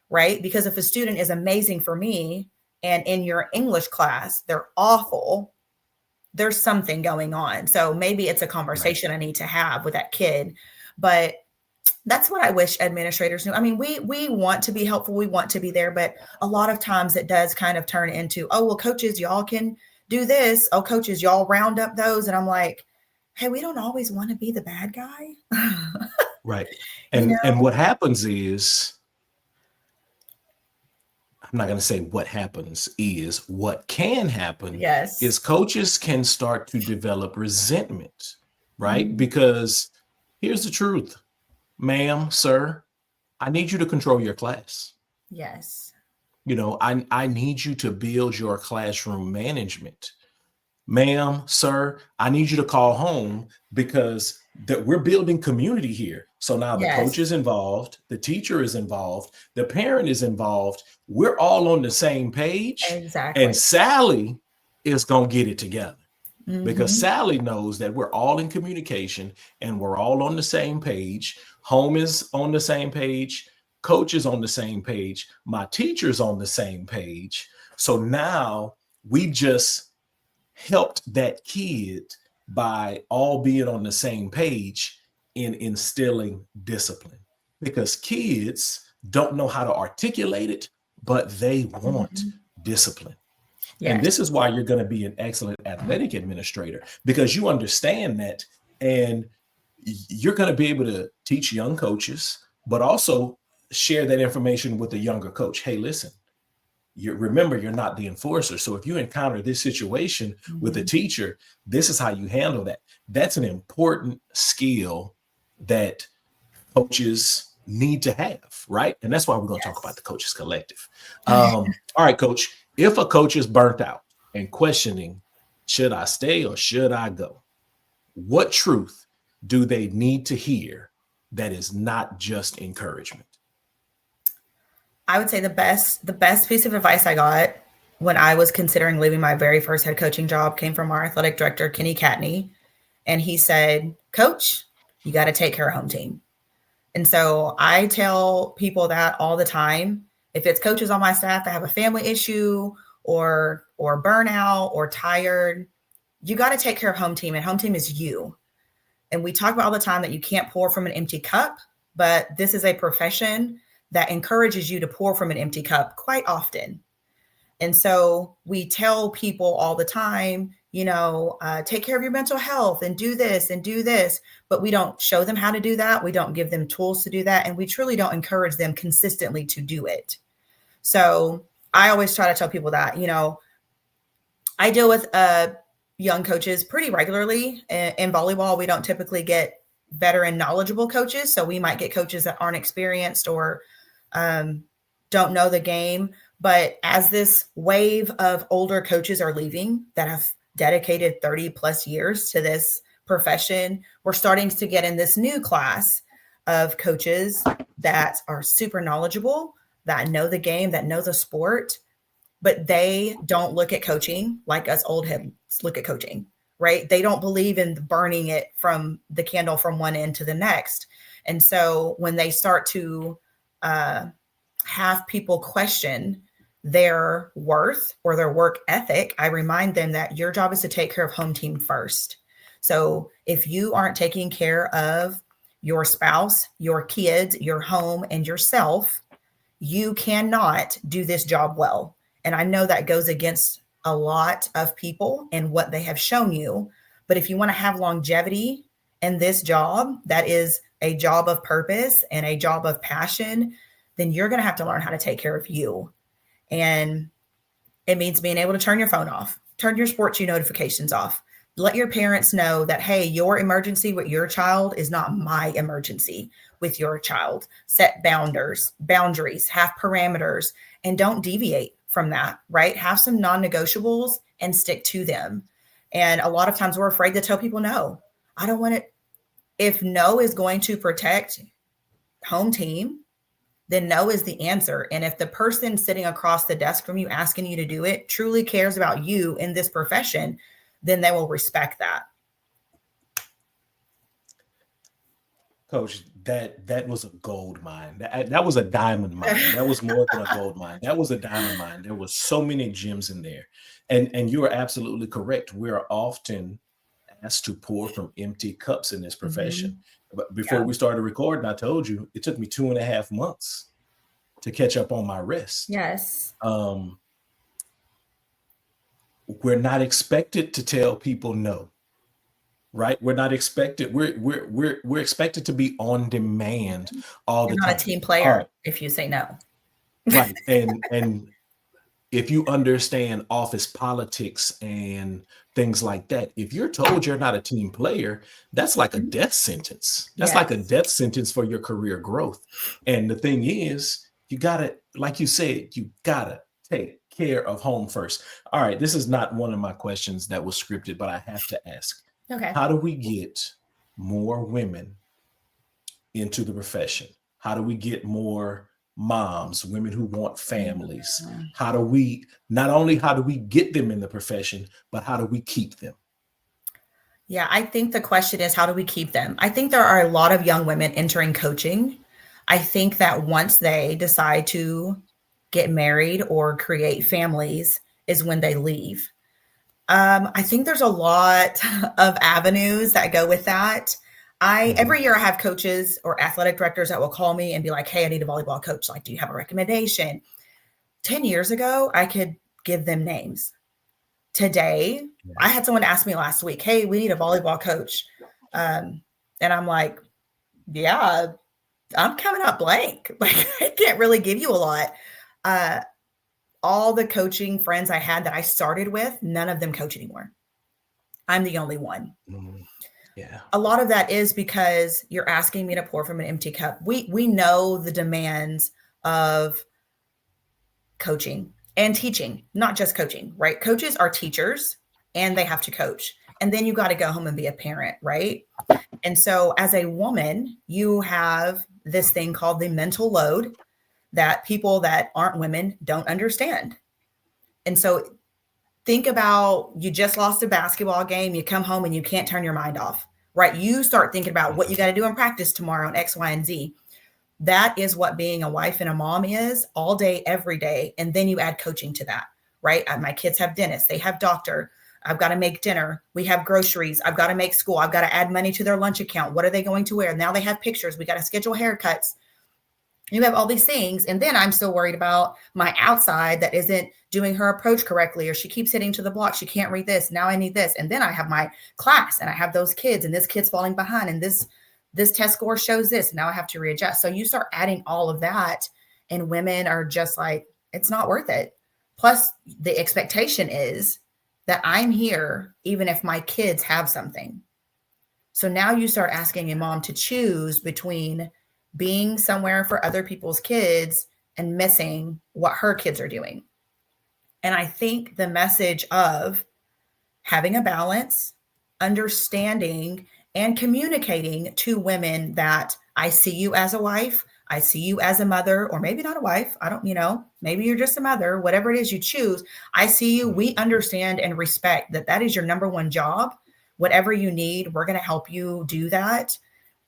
right? Because if a student is amazing for me and in your English class, they're awful, there's something going on. So maybe it's a conversation I need to have with that kid. But that's what I wish administrators knew. I mean, we want to be helpful. We want to be there. But a lot of times it does kind of turn into, oh, well, coaches, y'all can do this. Oh, coaches, y'all round up those. And I'm like, hey, we don't always want to be the bad guy. Right. And what happens is, I'm not going to say what happens is, what can happen is coaches can start to develop resentment, right? Because here's the truth, ma'am, sir, I need you to control your class. Yes. I need you to build your classroom management. Ma'am, sir, I need you to call home because we're building community here. So now the coach is involved, the teacher is involved, the parent is involved. We're all on the same page. Exactly. And Sally is going to get it together because Sally knows that we're all in communication and we're all on the same page. Home is on the same page. Coach is on the same page. My teacher's on the same page. So now we just helped that kid by all being on the same page in instilling discipline, because kids don't know how to articulate it, but they want discipline. Yes. And this is why you're going to be an excellent athletic administrator, because you understand that, and you're going to be able to teach young coaches, but also share that information with the younger coach. Hey, listen, remember, you're not the enforcer. So if you encounter this situation with a teacher, this is how you handle that. That's an important skill that coaches need to have, right? And that's why we're going to talk about the Coaches Collective. All right, Coach, if a coach is burnt out and questioning, should I stay or should I go? What truth do they need to hear that is not just encouragement? I would say the best piece of advice I got when I was considering leaving my very first head coaching job came from our athletic director, Kenny Catney. And he said, Coach, you got to take care of home team. And so I tell people that all the time. If it's coaches on my staff that have a family issue or burnout or tired, you got to take care of home team, and home team is you. And we talk about all the time that you can't pour from an empty cup, but this is a profession that encourages you to pour from an empty cup quite often. And so we tell people all the time, take care of your mental health and do this, but we don't show them how to do that. We don't give them tools to do that. And we truly don't encourage them consistently to do it. So I always try to tell people that, I deal with young coaches pretty regularly. In volleyball, we don't typically get veteran knowledgeable coaches. So we might get coaches that aren't experienced or don't know the game. But as this wave of older coaches are leaving that have dedicated 30 plus years to this profession, we're starting to get in this new class of coaches that are super knowledgeable, that know the game, that know the sport, but they don't look at coaching like us old heads look at coaching, right? They don't believe in burning it from the candle from one end to the next. And so when they start to have people question their worth or their work ethic, I remind them that your job is to take care of home team first. So if you aren't taking care of your spouse, your kids, your home, and yourself, you cannot do this job well. And I know that goes against a lot of people and what they have shown you. But if you want to have longevity in this job, that is a job of purpose and a job of passion, then you're going to have to learn how to take care of you. And it means being able to turn your phone off, turn your sports notifications off. Let your parents know that, hey, your emergency with your child is not my emergency with your child. Set boundaries, have parameters, and don't deviate from that, right? Have some non-negotiables and stick to them. And a lot of times we're afraid to tell people no. I don't want it. If no is going to protect home team, then no is the answer. And if the person sitting across the desk from you asking you to do it truly cares about you in this profession, then they will respect that. Coach, that was a gold mine. That was a diamond mine. That was more than a gold mine. That was a diamond mine. There was so many gems in there. And you are absolutely correct. We are often asked to pour from empty cups in this profession. But before we started recording, I told you it took me 2.5 months to catch up on my rest. Yes. We're not expected to tell people no. Right? We're not expected. We're expected to be on demand all the time. You're not a team player if you say no. Right. And if you understand office politics and things like that, if you're told you're not a team player, that's like a death sentence. That's like a death sentence for your career growth. And the thing is, you gotta, like you said, you gotta take care of home first. All right. This is not one of my questions that was scripted, but I have to ask. Okay. How do we get more women into the profession? How do we get more moms, women who want families? How do we get them in the profession, but how do we keep them? Yeah, I think the question is, how do we keep them? I think there are a lot of young women entering coaching. I think that once they decide to get married or create families is when they leave. I think there's a lot of avenues that go with that. Every year I have coaches or athletic directors that will call me and be like, hey, I need a volleyball coach. Like, do you have a recommendation? 10 years ago, I could give them names. Today, I had someone ask me last week, hey, we need a volleyball coach. And I'm like, yeah, I'm coming up blank. Like, I can't really give you a lot. All the coaching friends I had that I started with, none of them coach anymore. I'm the only one. Yeah. A lot of that is because you're asking me to pour from an empty cup. We know the demands of coaching and teaching, not just coaching, right? Coaches are teachers and they have to coach. And then you got to go home and be a parent, right? And so as a woman, you have this thing called the mental load that people that aren't women don't understand. And so think about, you just lost a basketball game, you come home and you can't turn your mind off, right? You start thinking about what you got to do in practice tomorrow and X, Y, and Z. That is what being a wife and a mom is all day, every day. And then you add coaching to that, right? My kids have dentists, they have doctor. I've got to make dinner. We have groceries. I've got to make school. I've got to add money to their lunch account. What are they going to wear? Now they have pictures. We got to schedule haircuts. You have all these things. And then I'm still worried about my outside that isn't doing her approach correctly, or she keeps hitting to the block. She can't read this. Now I need this. And then I have my class and I have those kids and this kid's falling behind and this test score shows this. Now I have to readjust. So you start adding all of that and women are just like, it's not worth it. Plus the expectation is that I'm here even if my kids have something. So now you start asking a mom to choose between being somewhere for other people's kids and missing what her kids are doing. And I think the message of having a balance, understanding, and communicating to women that I see you as a wife, I see you as a mother, or maybe not a wife. I don't, maybe you're just a mother, whatever it is you choose. I see you. We understand and respect that is your number one job. Whatever you need, we're going to help you do that.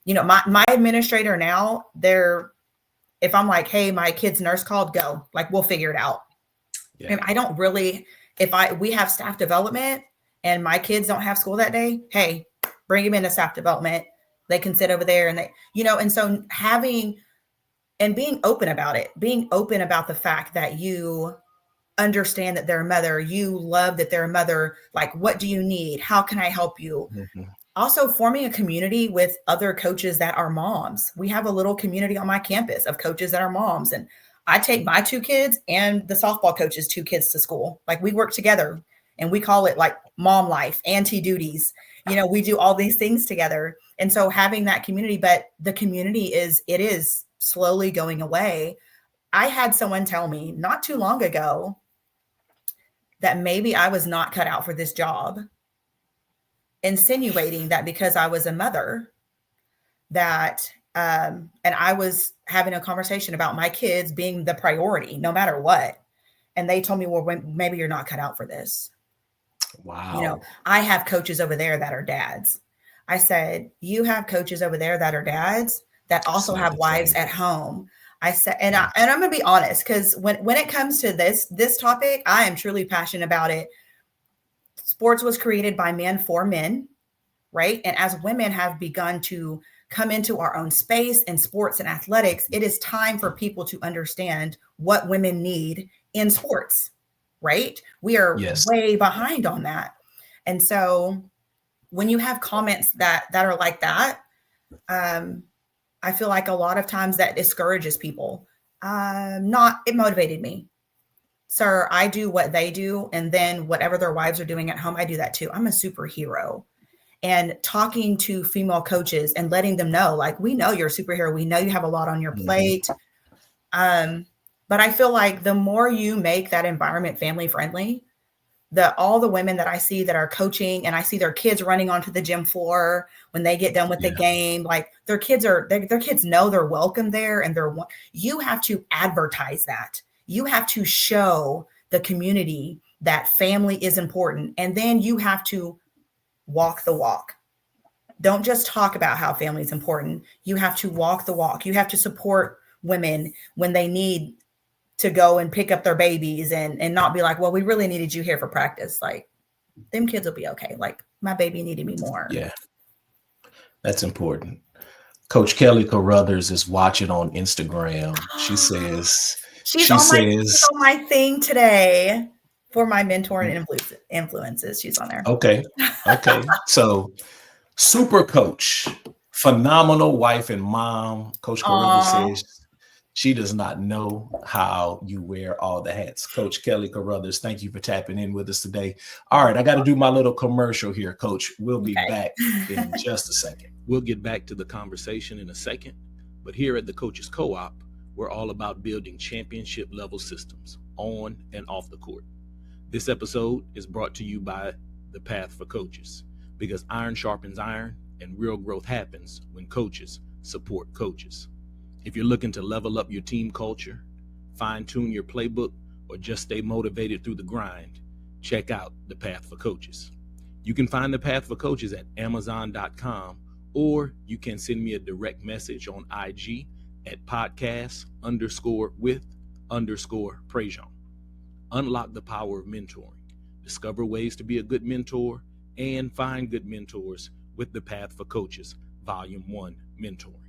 My administrator now, if I'm like, hey, my kid's nurse called, go, like, we'll figure it out. Yeah. And I don't really, we have staff development and my kids don't have school that day, hey, bring them into staff development. They can sit over there and and so having and being open about it, being open about the fact that you understand that they're a mother, you love that they're a mother. Like, what do you need? How can I help you? Mm-hmm. Also forming a community with other coaches that are moms. We have a little community on my campus of coaches that are moms. And I take my 2 kids and the softball coach's 2 kids to school. Like, we work together and we call it like mom life, auntie duties. We do all these things together. And so having that community, but the community it is slowly going away. I had someone tell me not too long ago that maybe I was not cut out for this job, insinuating that because I was a mother that, and I was having a conversation about my kids being the priority no matter what. And they told me, well, maybe you're not cut out for this. Wow. You know, I have coaches over there that are dads. I said, you have coaches over there that are dads that also have wives at home. I said, and I'm going to be honest, because when it comes to this topic, I am truly passionate about it. Sports was created by men for men, right? And as women have begun to come into our own space in sports and athletics, it is time for people to understand what women need in sports, right? We are way behind on that. And so when you have comments that are like that, I feel like a lot of times that discourages people. It motivated me. Sir, I do what they do. And then whatever their wives are doing at home, I do that too. I'm a superhero. And talking to female coaches and letting them know, like, we know you're a superhero. We know you have a lot on your plate. But I feel like the more you make that environment family friendly, all the women that I see that are coaching, and I see their kids running onto the gym floor when they get done with the game, like their kids know they're welcome there, and you have to advertise that. You have to show the community that family is important. And then you have to walk the walk. Don't just talk about how family is important. You have to walk the walk. You have to support women when they need to go and pick up their babies and not be like, well, we really needed you here for practice. Like, them kids will be okay. Like, my baby needed me more. Yeah, that's important. Coach Kelly Carruthers is watching on Instagram. She says, she's on my thing today for my mentor and influences. She's on there. Okay. So, super coach, phenomenal wife and mom. Coach Carruthers says she does not know how you wear all the hats. Coach Kelly Carruthers, thank you for tapping in with us today. All right, I got to do my little commercial here, Coach. We'll be back in just a second. We'll get back to the conversation in a second, but here at the Coaches Co-op, we're all about building championship level systems on and off the court. This episode is brought to you by The Path for Coaches, because iron sharpens iron and real growth happens when coaches support coaches. If you're looking to level up your team culture, fine-tune your playbook, or just stay motivated through the grind, check out The Path for Coaches. You can find The Path for Coaches at Amazon.com, or you can send me a direct message on IG at podcast_with_Prejean. Unlock the power of mentoring. Discover ways to be a good mentor and find good mentors with The Path for Coaches, Volume 1, Mentoring.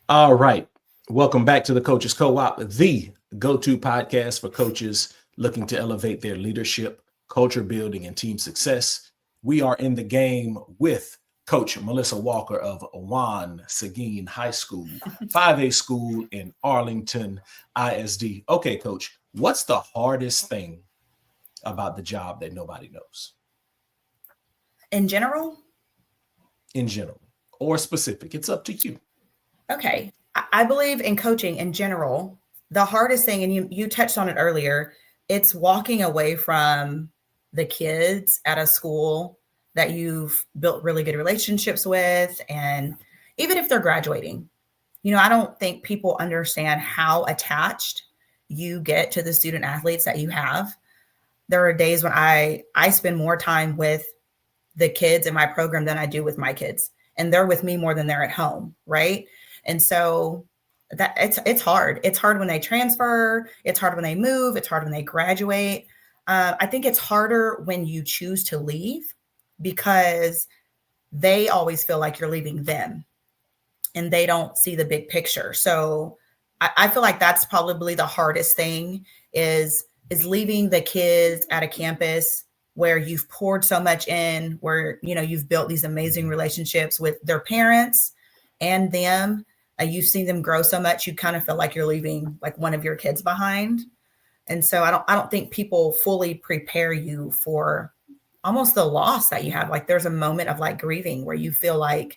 All right. Welcome back to the Coaches Co-op, the go-to podcast for coaches looking to elevate their leadership, culture building, and team success. We are in the game with Coach Melissa Walker of Juan Seguin High School, 5A school in Arlington ISD. Okay, Coach, what's the hardest thing about the job that nobody knows? In general? In general, or specific. It's up to you. Okay. I believe in coaching in general, the hardest thing, and you touched on it earlier, it's walking away from the kids at a school that you've built really good relationships with. And even if they're graduating, I don't think people understand how attached you get to the student athletes that you have. There are days when I spend more time with the kids in my program than I do with my kids, and they're with me more than they're at home. Right. And so that it's hard. It's hard when they transfer. It's hard when they move. It's hard when they graduate. I think it's harder when you choose to leave, because they always feel like you're leaving them and they don't see the big picture. So I feel like that's probably the hardest thing is leaving the kids at a campus where you've poured so much in, where, you've built these amazing relationships with their parents and them. You've seen them grow so much, you kind of feel like you're leaving like one of your kids behind. And so I don't think people fully prepare you for almost the loss that you have. Like, there's a moment of like grieving where you feel like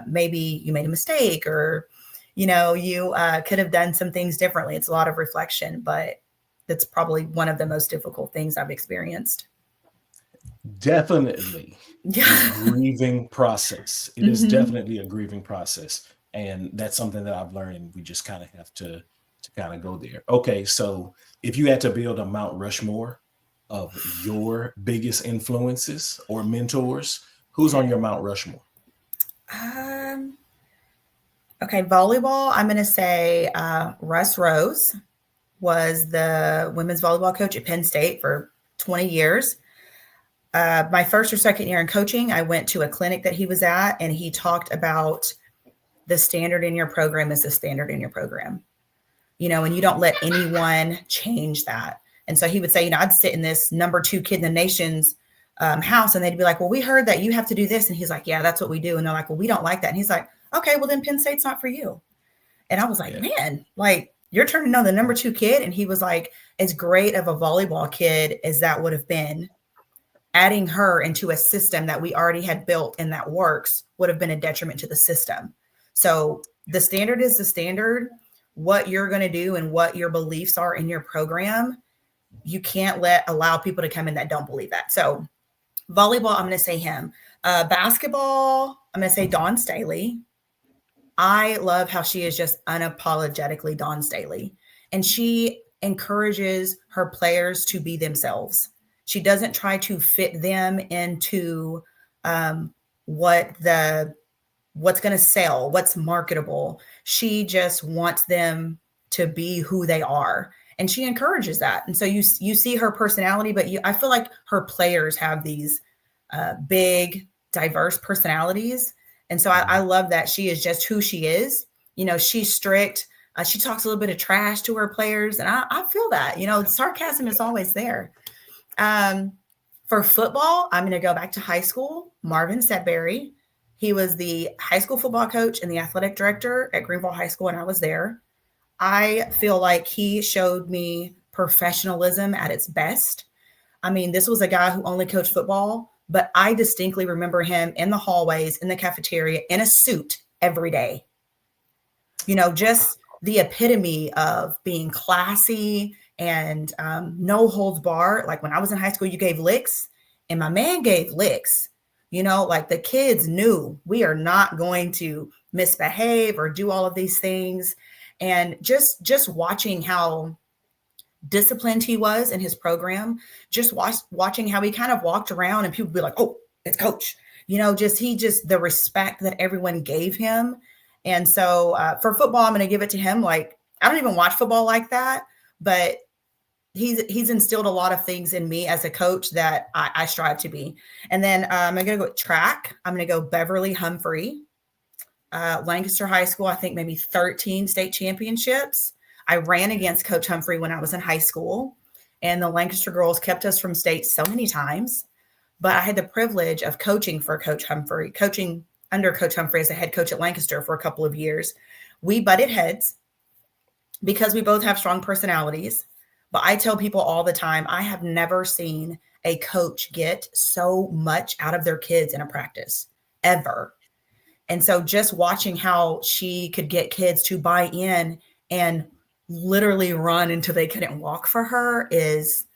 maybe you made a mistake, or, you could have done some things differently. It's a lot of reflection, but that's probably one of the most difficult things I've experienced. Definitely Yeah. a grieving process. It is definitely a grieving process. And that's something that I've learned. And we just kind of have to kind of go there. Okay. So if you had to build a Mount Rushmore of your biggest influences or mentors, who's on your Mount Rushmore? Okay, volleyball, I'm going to say Russ Rose was the women's volleyball coach at Penn State for 20 years. My first or second year in coaching, I went to a clinic that he was at, and he talked about the standard in your program is the standard in your program, and you don't let anyone change that. And so he would say, I'd sit in this number 2 kid in the nation's house, and they'd be like, well, we heard that you have to do this. And he's like, yeah, that's what we do. And they're like, well, we don't like that. And he's like, okay, well then Penn State's not for you. And I was like, man, like you're turning on the number 2 kid. And he was like, as great of a volleyball kid as that would have been, adding her into a system that we already had built and that works would have been a detriment to the system. So the standard is the standard. What you're going to do and what your beliefs are in your program, you can't allow people to come in that don't believe that. So volleyball, I'm going to say him. Basketball, I'm going to say Dawn Staley. I love how she is just unapologetically Dawn Staley. And she encourages her players to be themselves. She doesn't try to fit them into what's going to sell, what's marketable. She just wants them to be who they are. And she encourages that. And so you see her personality, but I feel like her players have these big, diverse personalities. And so I love that she is just who she is. She's strict. She talks a little bit of trash to her players. And I feel that, sarcasm is always there. For football, I'm going to go back to high school. Marvin Sedberry. He was the high school football coach and the athletic director at Greenville High School, and I was there. I feel like he showed me professionalism at its best. I mean, this was a guy who only coached football, but I distinctly remember him in the hallways, in the cafeteria, in a suit every day. Just the epitome of being classy and no holds barred. Like when I was in high school, you gave licks, and my man gave licks. Like the kids knew we are not going to misbehave or do all of these things. And just watching how disciplined he was in his program, just watching how he kind of walked around and people would be like, oh, it's coach, just the respect that everyone gave him. And so for football, I'm going to give it to him. Like, I don't even watch football like that, but he's instilled a lot of things in me as a coach that I strive to be. And then I'm going to go with track. I'm going to go Beverly Humphrey, Lancaster High School, I think maybe 13 state championships. I ran against Coach Humphrey when I was in high school, and the Lancaster girls kept us from state so many times. But I had the privilege of coaching for Coach Humphrey, coaching under Coach Humphrey as a head coach at Lancaster for a couple of years. We butted heads because we both have strong personalities. But I tell people all the time, I have never seen a coach get so much out of their kids in a practice, ever. And so just watching how she could get kids to buy in and literally run until they couldn't walk for her is,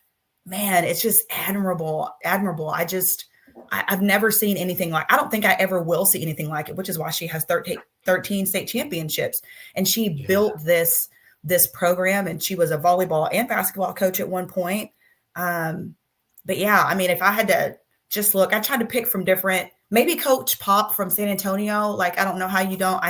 man, it's just admirable. I've never seen anything like, I don't think I ever will see anything like it, which is why she has 13 state championships. And she built this program, and she was a volleyball and basketball coach at one point. But yeah, I mean, if I had to just look, I tried to pick from different, maybe Coach Pop from San Antonio. Like, I don't know how you don't,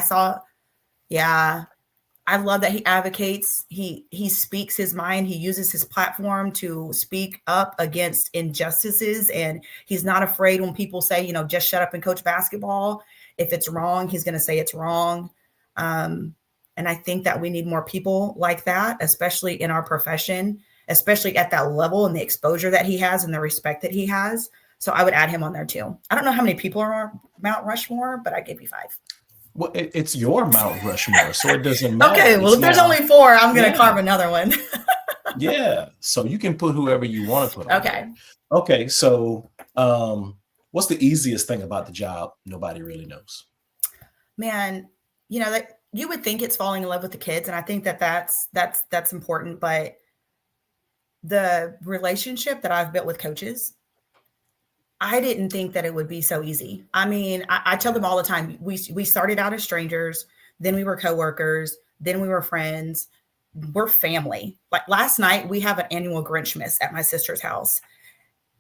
I love that he advocates. He speaks his mind. He uses his platform to speak up against injustices. And he's not afraid when people say, just shut up and coach basketball. If it's wrong, he's going to say it's wrong. And I think that we need more people like that, especially in our profession, especially at that level and the exposure that he has and the respect that he has. So I would add him on there too. I don't know how many people are on Mount Rushmore, but I gave you 5. Well, it's your Mount Rushmore, so it doesn't matter. Okay, well, if there's only 4, I'm going to carve another one. Yeah, so you can put whoever you want to put on. Okay. Okay, so what's the easiest thing about the job nobody really knows? Man, that you would think it's falling in love with the kids, and I think that's important, but the relationship that I've built with coaches, I didn't think that it would be so easy. I mean, I tell them all the time, we started out as strangers, then we were coworkers, then we were friends. We're family. Like last night, we have an annual Grinchmas at my sister's house.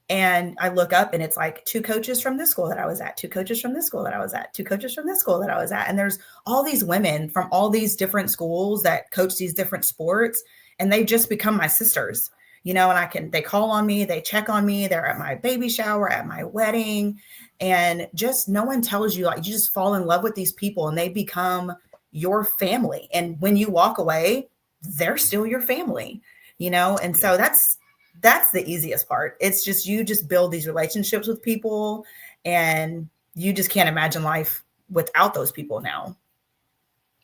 And I look up and it's like 2 coaches from this school that I was at, 2 coaches from this school that I was at, 2 coaches from this school that I was at. And there's all these women from all these different schools that coach these different sports, and they just become my sisters, you know, and they call on me, they check on me, they're at my baby shower, at my wedding. And just no one tells you, like, you just fall in love with these people and they become your family. And when you walk away, they're still your family, you know? And so that's the easiest part. It's just, you just build these relationships with people and you just can't imagine life without those people now.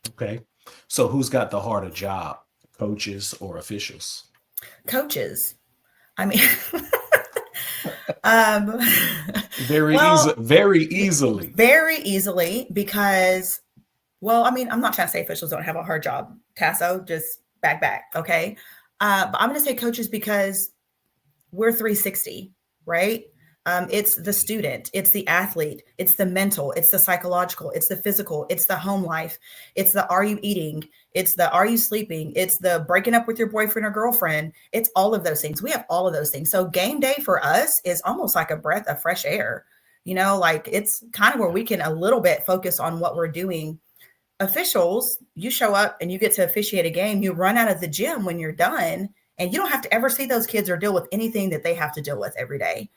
Okay. So who's got the harder job, coaches or officials? Coaches. I mean, very easily because, well, I mean, I'm not trying to say officials don't have a hard job, Tasso, just back. Okay. But I'm going to say coaches because we're 360, right? It's the student, it's the athlete, it's the mental, it's the psychological, it's the physical, it's the home life, it's the are you eating, it's the are you sleeping, it's the breaking up with your boyfriend or girlfriend. It's all of those things. We have all of those things. So game day for us is almost like a breath of fresh air, you know, like it's kind of where we can a little bit focus on what we're doing. Officials, you show up and you get to officiate a game, you run out of the gym when you're done, and you don't have to ever see those kids or deal with anything that they have to deal with every day.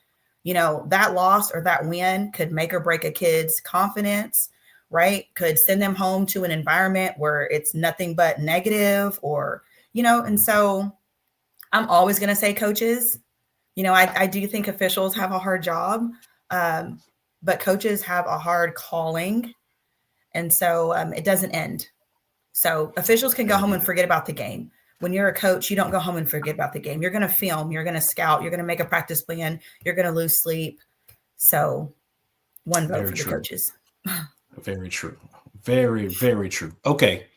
You know, that loss or that win could make or break a kid's confidence, right? Could send them home to an environment where it's nothing but negative or, you know, and so I'm always going to say coaches. You know, I do think officials have a hard job, but coaches have a hard calling. And so it doesn't end. So officials can go home and forget about the game. When you're a coach, you don't go home and forget about the game. You're going to film, you're going to scout, you're going to make a practice plan, you're going to lose sleep. So one vote for the coaches. Very true. Very, very true. Okay.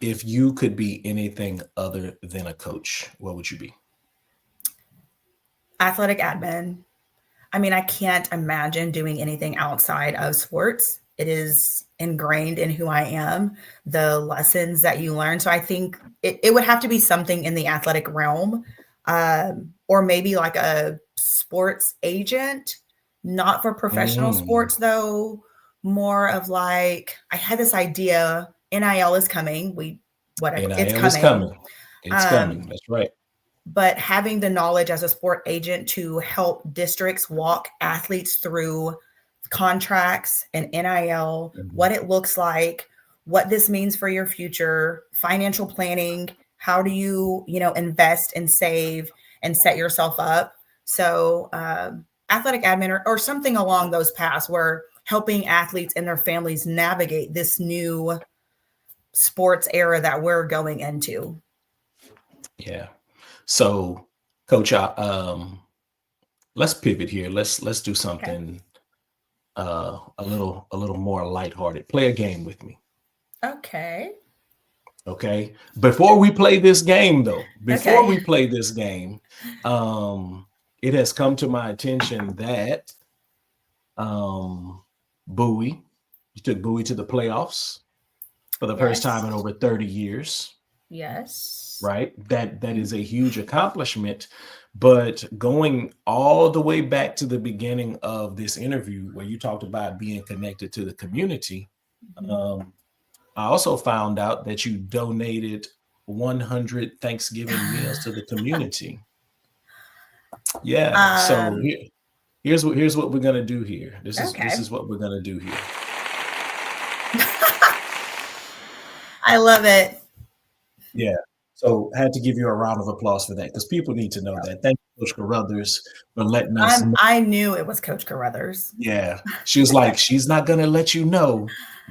If you could be anything other than a coach, what would you be? Athletic admin. I mean, I can't imagine doing anything outside of sports. It is ingrained in who I am, the lessons that you learn. So I think it would have to be something in the athletic realm, or maybe like a sports agent, not for professional sports though, more of like, I had this idea, NIL is coming. It's coming. It's coming. That's right. But having the knowledge as a sport agent to help districts walk athletes through contracts and NIL, what it looks like, what this means for your future, financial planning, how do you, invest and save and set yourself up. So athletic admin or something along those paths where helping athletes and their families navigate this new sports era that we're going into. Yeah. So Coach, let's pivot here. Let's do something a little more lighthearted. Play a game with me. Okay. Before we play this game, though, it has come to my attention that Bowie, you took Bowie to the playoffs for the first time in over 30 years. Yes. Right. That is a huge accomplishment. But going all the way back to the beginning of this interview where you talked about being connected to the community, I also found out that you donated 100 Thanksgiving meals to the community. Yeah. So here's what we're gonna do here. This is what we're gonna do here. I love it. Yeah. So I had to give you a round of applause for that because people need to know that. Thank you, Coach Carruthers, for letting us know. I knew it was Coach Carruthers. Yeah. She was like, she's not going to let you know,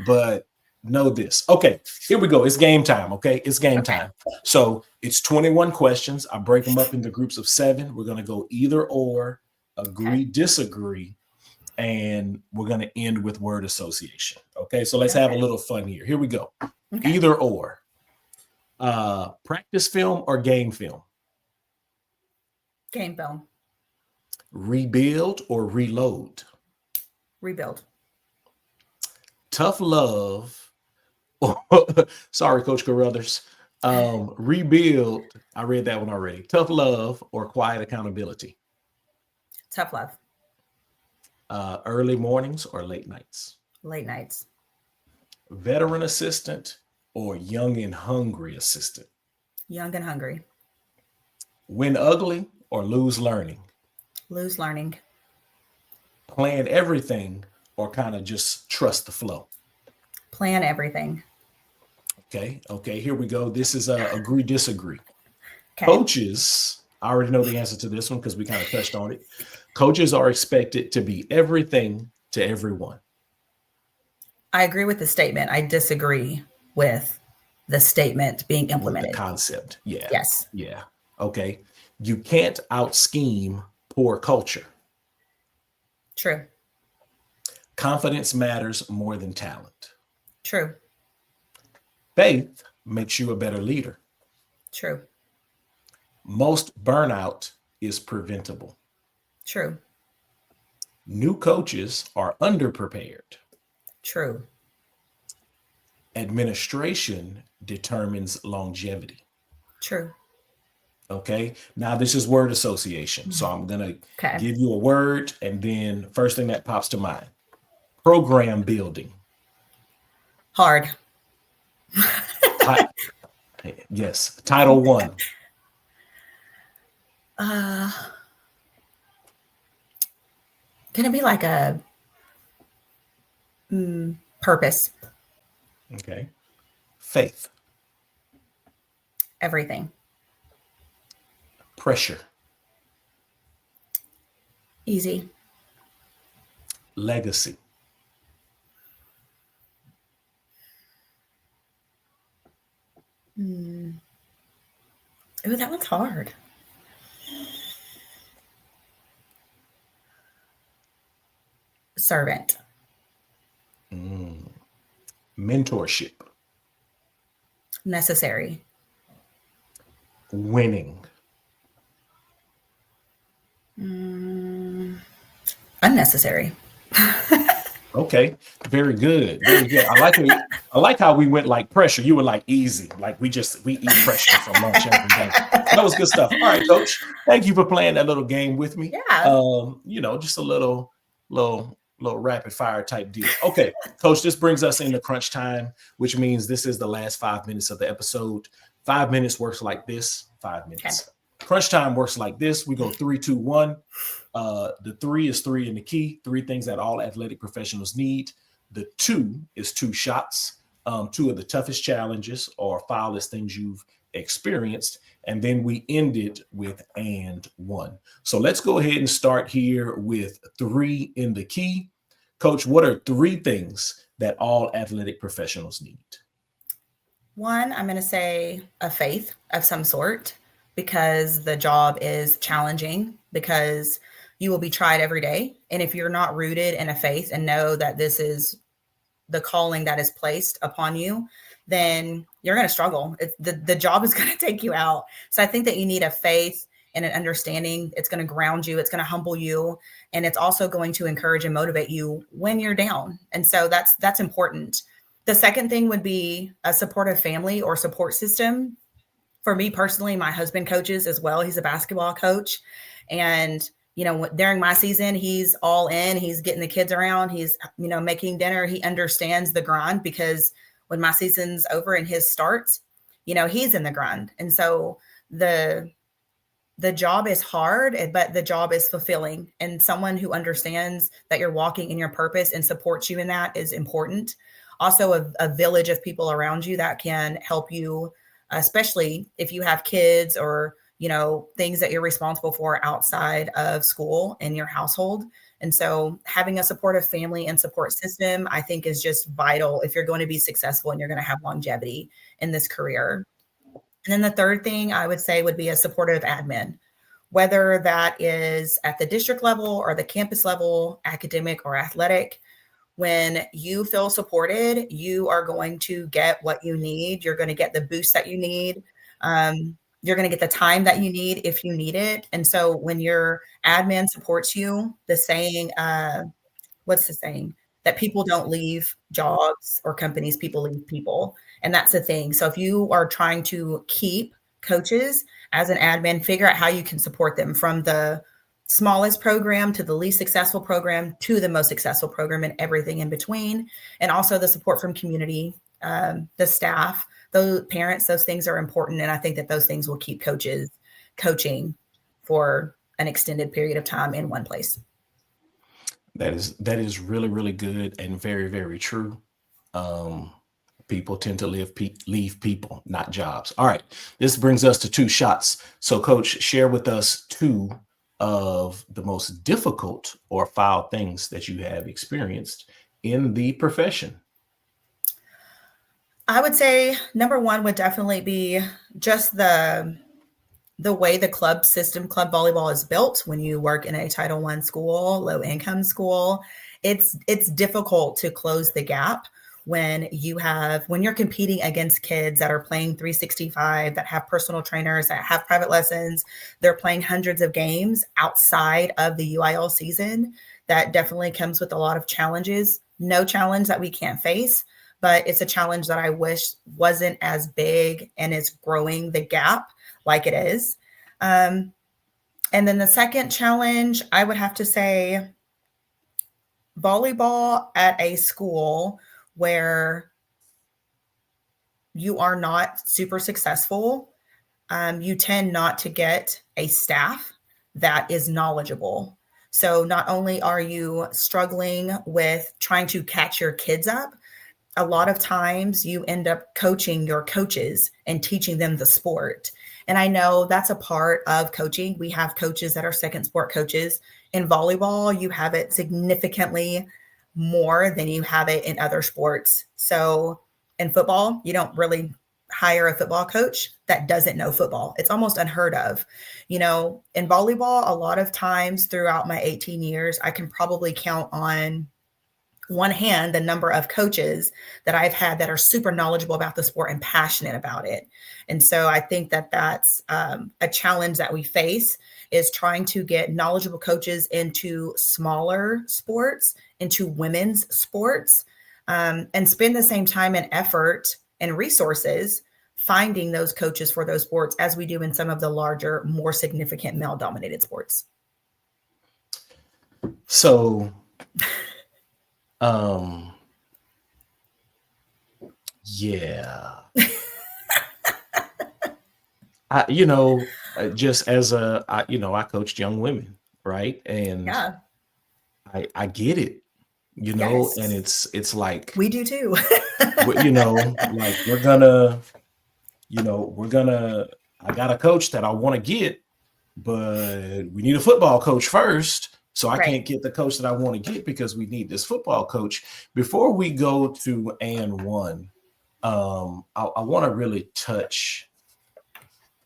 but know this. Okay, here we go. It's game time, okay? It's game time. So it's 21 questions. I break them up into groups of 7. We're going to go either or, agree, disagree, and we're going to end with word association. Okay, so let's have a little fun here. Here we go. Either or. Practice film or game film? Game film. Rebuild or reload? Rebuild. Tough love. Sorry, Coach Carruthers. Rebuild. I read that one already. Tough love or quiet accountability? Tough love. Early mornings or late nights? Late nights. Veteran assistant or young and hungry assistant? Young and hungry. Win ugly or lose learning? Lose learning. Plan everything or kind of just trust the flow? Plan everything. Okay, here we go. This is agree, disagree. Okay. Coaches, I already know the answer to this one because we kind of touched on it. Coaches are expected to be everything to everyone. I agree with the statement. I disagree with the statement being implemented. The concept. Yeah. Yes. Yeah. Okay. You can't out-scheme poor culture. True. Confidence matters more than talent. True. Faith makes you a better leader. True. Most burnout is preventable. True. New coaches are underprepared. True. Administration determines longevity. True. Okay. Now this is word association. So I'm going to give you a word and then first thing that pops to mind. Program building. Hard. Yes. Title I. Gonna be like a purpose. Okay. Faith. Everything. Pressure. Easy. Legacy. Ooh, that one's hard. Servant. Mentorship. Necessary. Winning. Unnecessary. Okay, very good. Very good. I like how we went like pressure. You were like easy. Like we eat pressure for lunch every day. That was good stuff. All right, Coach. Thank you for playing that little game with me. Yeah. Just a little rapid fire type deal. Okay, Coach, this brings us into crunch time, which means this is the last 5 minutes of the episode. 5 minutes works like this. 5 minutes. Okay. Crunch time works like this. We go 3, 2, 1. The 3 is 3 in the key. 3 things that all athletic professionals need. The 2 is 2 shots. 2 of the toughest challenges or foulest things you've experienced. And then we ended with and 1. So let's go ahead and start here with 3 in the key. Coach, what are 3 things that all athletic professionals need? 1, I'm going to say a faith of some sort, because the job is challenging, because you will be tried every day. And if you're not rooted in a faith and know that this is the calling that is placed upon you, then you're going to struggle. The job is going to take you out. So I think that you need a faith and an understanding. It's going to ground you. It's going to humble you. And it's also going to encourage and motivate you when you're down. And so that's important. The second thing would be a supportive family or support system. For me personally, my husband coaches as well. He's a basketball coach. And, during my season, he's all in. He's getting the kids around. He's, making dinner. He understands the grind, because when my season's over and his starts, he's in the grind. And so the job is hard, but the job is fulfilling. And someone who understands that you're walking in your purpose and supports you in that is important. Also, a village of people around you that can help you, especially if you have kids or, things that you're responsible for outside of school in your household. And so having a supportive family and support system, I think, is just vital if you're going to be successful and you're going to have longevity in this career. And then the third thing I would say would be a supportive admin, whether that is at the district level or the campus level, academic or athletic. When you feel supported, you are going to get what you need. You're going to get the boost that you need. You're going to get the time that you need if you need it. And so when your admin supports you, the saying, what's the saying? That people don't leave jobs or companies, people leave people. And that's the thing. So if you are trying to keep coaches as an admin, figure out how you can support them from the smallest program to the least successful program to the most successful program and everything in between. And also the support from community, the staff, those parents, those things are important. And I think that those things will keep coaches coaching for an extended period of time in one place. That is really, really good and very, very true. People tend to leave people, not jobs. All right. This brings us to two shots. So Coach, share with us two of the most difficult or foul things that you have experienced in the profession. I would say number one would definitely be just the way the club system, club volleyball is built. When you work in a Title I school, low income school, it's difficult to close the gap when you're competing against kids that are playing 365, that have personal trainers, that have private lessons. They're playing hundreds of games outside of the UIL season. That definitely comes with a lot of challenges. No challenge that we can't face, but it's a challenge that I wish wasn't as big and is growing the gap like it is. And then the second challenge, I would have to say volleyball at a school where you are not super successful, you tend not to get a staff that is knowledgeable. So not only are you struggling with trying to catch your kids up, a lot of times you end up coaching your coaches and teaching them the sport. And I know that's a part of coaching. We have coaches that are second sport coaches. In volleyball, you have it significantly more than you have it in other sports. So in football, you don't really hire a football coach that doesn't know football. It's almost unheard of. In volleyball, a lot of times throughout my 18 years, I can probably count on one hand the number of coaches that I've had that are super knowledgeable about the sport and passionate about it. And so I think that that's a challenge that we face, is trying to get knowledgeable coaches into smaller sports, into women's sports, and spend the same time and effort and resources finding those coaches for those sports as we do in some of the larger, more significant male-dominated sports. So, yeah. Just as I coached young women, right? And Yeah. I get it, Yes. and it's like, We do too. like I got a coach that I want to get, but we need a football coach first. So I Right. can't get the coach that I want to get because we need this football coach. Before we go to and one, I want to really touch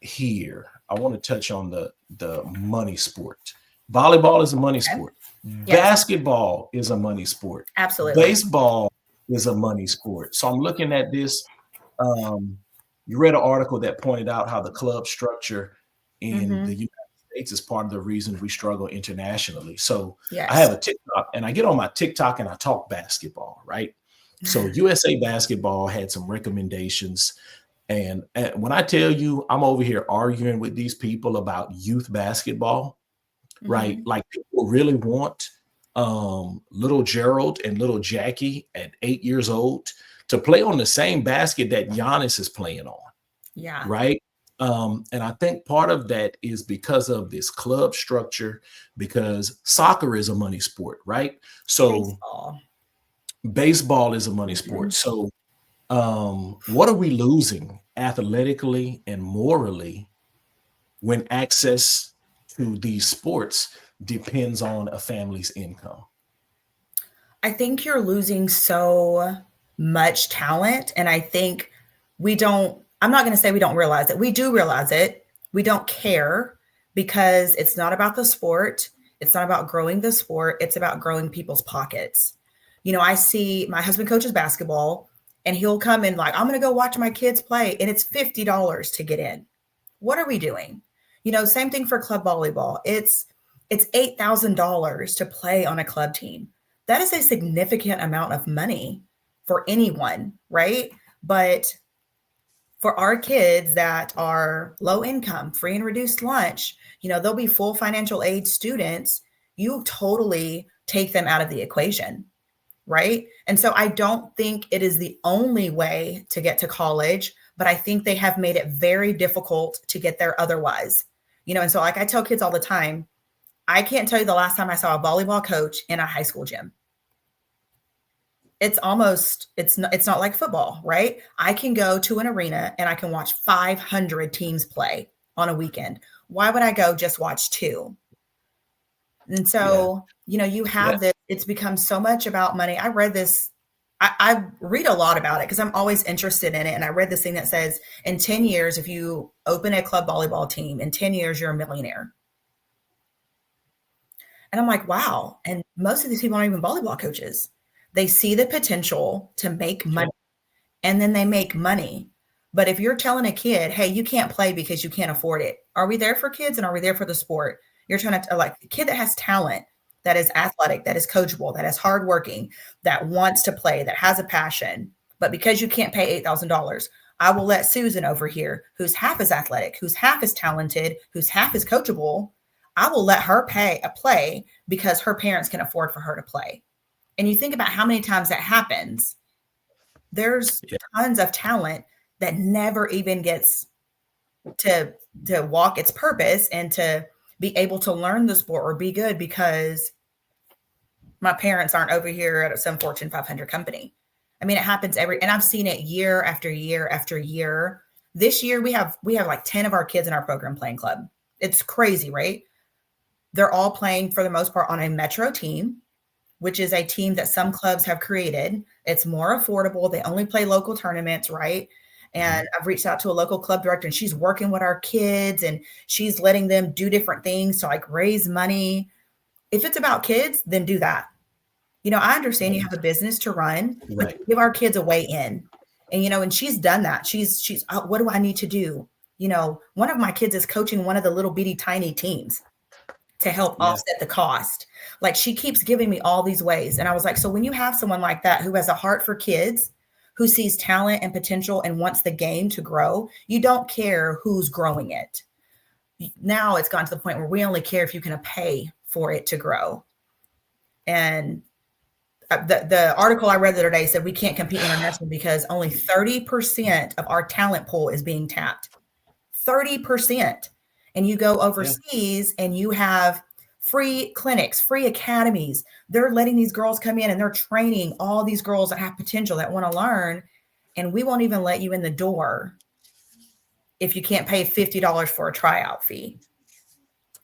here. I want to touch on the money sport. Volleyball is a money sport. Yes. Basketball is a money sport. Absolutely. Baseball is a money sport. So I'm looking at this. You read an article that pointed out how the club structure in the United States is part of the reason we struggle internationally. So Yes. I have a TikTok, and I get on my TikTok and I talk basketball, right? So USA Basketball had some recommendations. And when I tell you, I'm over here arguing with these people about youth basketball, right? Like, people really want little Gerald and little Jackie at 8 years old to play on the same basket that Giannis is playing on. Yeah. Right. And I think part of that is because of this club structure, because soccer is a money sport, right? So baseball is a money sport. So what are we losing athletically and morally when access to these sports depends on a family's income? I think you're losing so much talent. And I think I'm not going to say we don't realize it. We do realize it. We don't care, because it's not about the sport. It's not about growing the sport. It's about growing people's pockets. I see my husband coaches basketball, and he'll come in like, I'm going to go watch my kids play, and it's $50 to get in. What are we doing? Same thing for club volleyball. It's $8,000 to play on a club team. That is a significant amount of money for anyone, right? But for our kids that are low income, free and reduced lunch, they'll be full financial aid students. You totally take them out of the equation, right? And so I don't think it is the only way to get to college, but I think they have made it very difficult to get there otherwise. And so like I tell kids all the time, I can't tell you the last time I saw a volleyball coach in a high school gym. It's not like football, right? I can go to an arena and I can watch 500 teams play on a weekend. Why would I go just watch 2? And so, you have this, it's become so much about money. I read this, I read a lot about it because I'm always interested in it. And I read this thing that says in 10 years, if you open a club volleyball team, in 10 years, you're a millionaire. And I'm like, wow. And most of these people aren't even volleyball coaches. They see the potential to make money and then they make money. But if you're telling a kid, hey, you can't play because you can't afford it. Are we there for kids and are we there for the sport? You're trying to like a kid that has talent, that is athletic, that is coachable, that is hardworking, that wants to play, that has a passion. But because you can't pay $8,000, I will let Susan over here, who's half as athletic, who's half as talented, who's half as coachable, I will let her play because her parents can afford for her to play. And you think about how many times that happens. There's tons of talent that never even gets to walk its purpose and to be able to learn the sport or be good because my parents aren't over here at some Fortune 500 company. I mean, it happens and I've seen it year after year after year. This year we have like 10 of our kids in our program playing club. It's crazy, right? They're all playing for the most part on a metro team, which is a team that some clubs have created. It's more affordable. They only play local tournaments, right? And I've reached out to a local club director and she's working with our kids and she's letting them do different things to like raise money. If it's about kids, then do that. I understand you have a business to run, but give our kids a way in. And, and she's done that. She's what do I need to do? One of my kids is coaching one of the little bitty tiny teams to help offset the cost. Like she keeps giving me all these ways. And I was like, so when you have someone like that who has a heart for kids, who sees talent and potential and wants the game to grow, you don't care who's growing it. Now it's gotten to the point where we only care if you can pay for it to grow. And the article I read the other day said we can't compete internationally because only 30% of our talent pool is being tapped. 30%. And you go overseas and you have free clinics, free academies. They're letting these girls come in and they're training all these girls that have potential that want to learn. And we won't even let you in the door if you can't pay $50 for a tryout fee.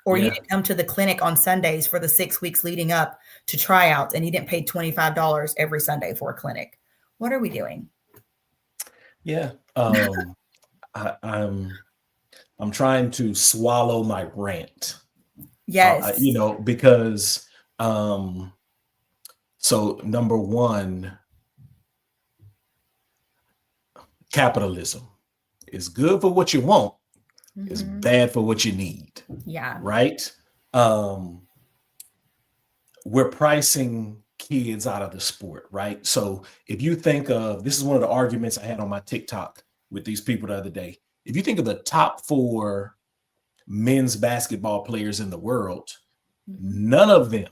Or you didn't come to the clinic on Sundays for the 6 weeks leading up to tryouts and you didn't pay $25 every Sunday for a clinic. What are we doing? Yeah. I'm trying to swallow my rant. Yes. Because so number one, capitalism is good for what you want. It's bad for what you need. Yeah. Right. We're pricing kids out of the sport. Right. So if you think of, this is one of the arguments I had on my TikTok with these people the other day. If you think of the top 4 men's basketball players in the world, none of them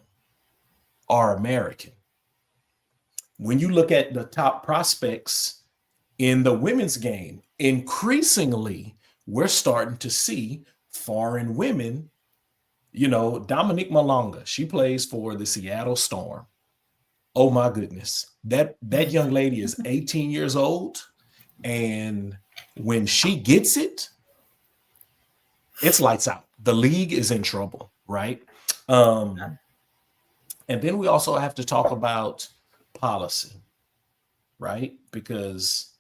are American. When you look at the top prospects in the women's game, increasingly, we're starting to see foreign women. Dominique Malonga, she plays for the Seattle Storm. Oh my goodness. That young lady is 18 years old. And when she gets it, it's lights out. The league is in trouble, right? And then we also have to talk about policy, right? Because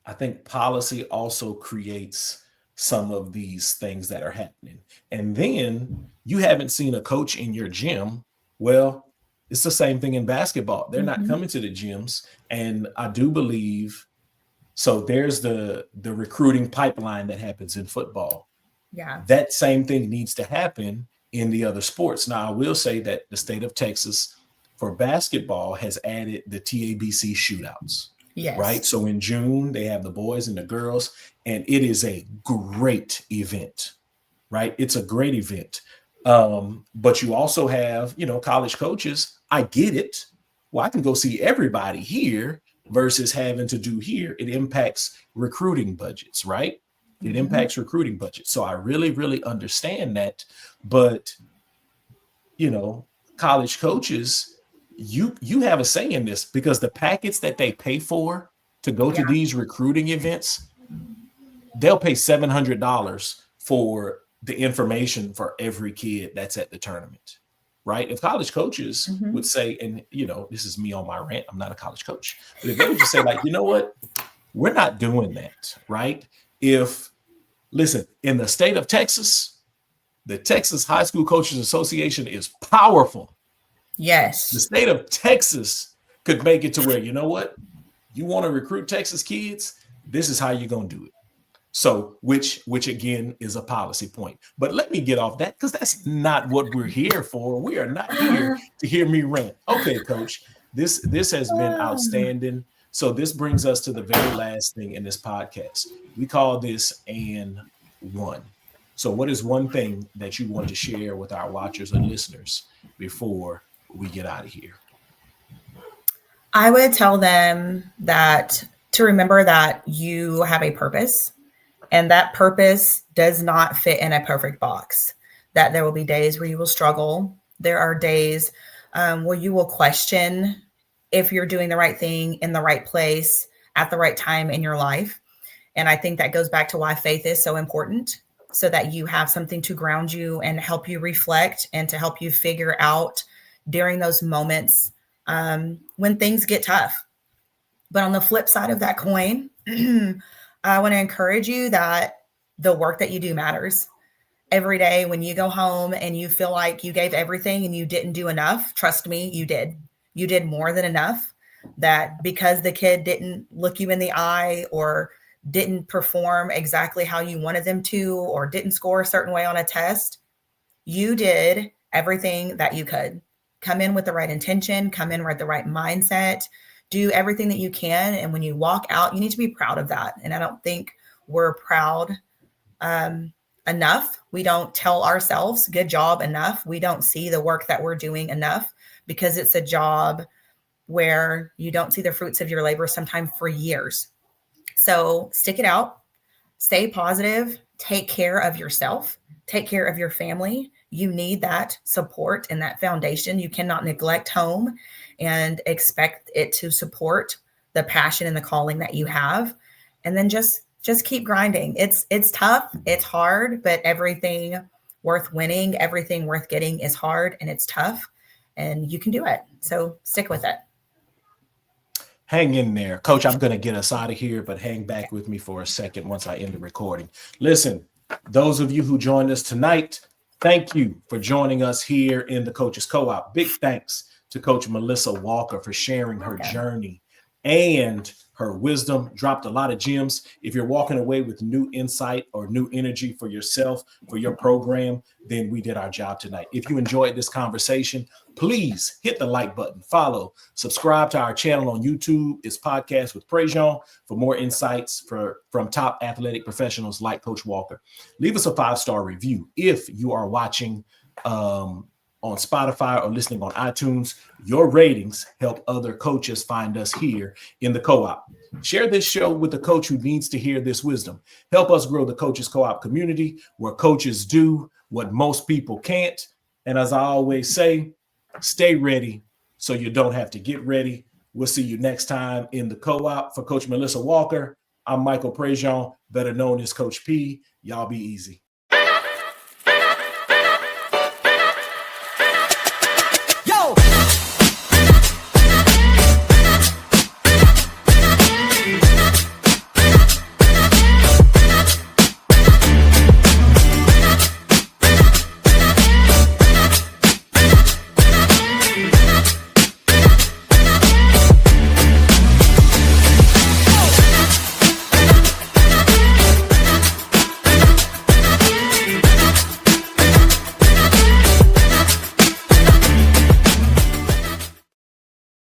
I think policy also creates some of these things that are happening. And then you haven't seen a coach in your gym. Well, it's the same thing in basketball. They're not coming to the gyms. And I do believe So there's the recruiting pipeline that happens in football. Yeah. That same thing needs to happen in the other sports. Now, I will say that the state of Texas for basketball has added the TABC shootouts. Yes. Right. So in June, they have the boys and the girls, and it is a great event. Right. It's a great event. But you also have, college coaches. I get it. Well, I can go see everybody here versus having to do here. It impacts recruiting budgets, right? It impacts recruiting budgets. So I really, really understand that. But, college coaches, you have a say in this, because the packets that they pay for to go to these recruiting events, they'll pay $700 for the information for every kid that's at the tournament, right? If college coaches would say, and this is me on my rant, I'm not a college coach, but if they would just say, like, you know what, we're not doing that, right? Listen, in the state of Texas, the Texas High School Coaches Association is powerful. Yes. The state of Texas could make it to where, you know what, you want to recruit Texas kids, this is how you're going to do it. So, which again is a policy point. But let me get off that, because that's not what we're here for. We are not here to hear me rant. Okay, Coach, this has been outstanding. So this brings us to the very last thing in this podcast. We call this and one. So what is one thing that you want to share with our watchers and listeners before we get out of here? I would tell them that to remember that you have a purpose, and that purpose does not fit in a perfect box, that there will be days where you will struggle. There are days where you will question if you're doing the right thing in the right place at the right time in your life. And I think that goes back to why faith is so important, so that you have something to ground you and help you reflect and to help you figure out during those moments when things get tough. But on the flip side of that coin, I want to encourage you that the work that you do matters. Every day when you go home and you feel like you gave everything and you didn't do enough, trust me, you did. You did more than enough. That because the kid didn't look you in the eye or didn't perform exactly how you wanted them to, or didn't score a certain way on a test, you did everything that you could. Come in with the right intention, come in with the right mindset, do everything that you can. And when you walk out, you need to be proud of that. And I don't think we're proud enough. We don't tell ourselves good job enough. We don't see the work that we're doing enough, because it's a job where you don't see the fruits of your labor sometimes for years. So stick it out, stay positive, take care of yourself, take care of your family. You need that support and that foundation. You cannot neglect home and expect it to support the passion and the calling that you have. And then just keep grinding. It's tough, it's hard, but everything worth winning, everything worth getting is hard and it's tough, and you can do it. So stick with it. Hang in there. Coach, I'm going to get us out of here, but hang back with me for a second once I end the recording. Listen, those of you who joined us tonight, thank you for joining us here in the Coaches Co-op. Big thanks to Coach Melissa Walker for sharing her journey and her wisdom. Dropped a lot of gems. If you're walking away with new insight or new energy for yourself, for your program, then we did our job tonight. If you enjoyed this conversation, please hit the like button, follow, subscribe to our channel on YouTube. It's Podcast with Prejean for more insights from top athletic professionals like Coach Walker. Leave us a 5-star review. If you are watching on Spotify or listening on iTunes, your ratings help other coaches find us here in the co-op. Share this show with a coach who needs to hear this wisdom. Help us grow the Coaches Co-op community, where coaches do what most people can't. And as I always say, stay ready so you don't have to get ready. We'll see you next time in the co-op. For Coach Melissa Walker, I'm Michael Prejean, better known as Coach P. Y'all be easy.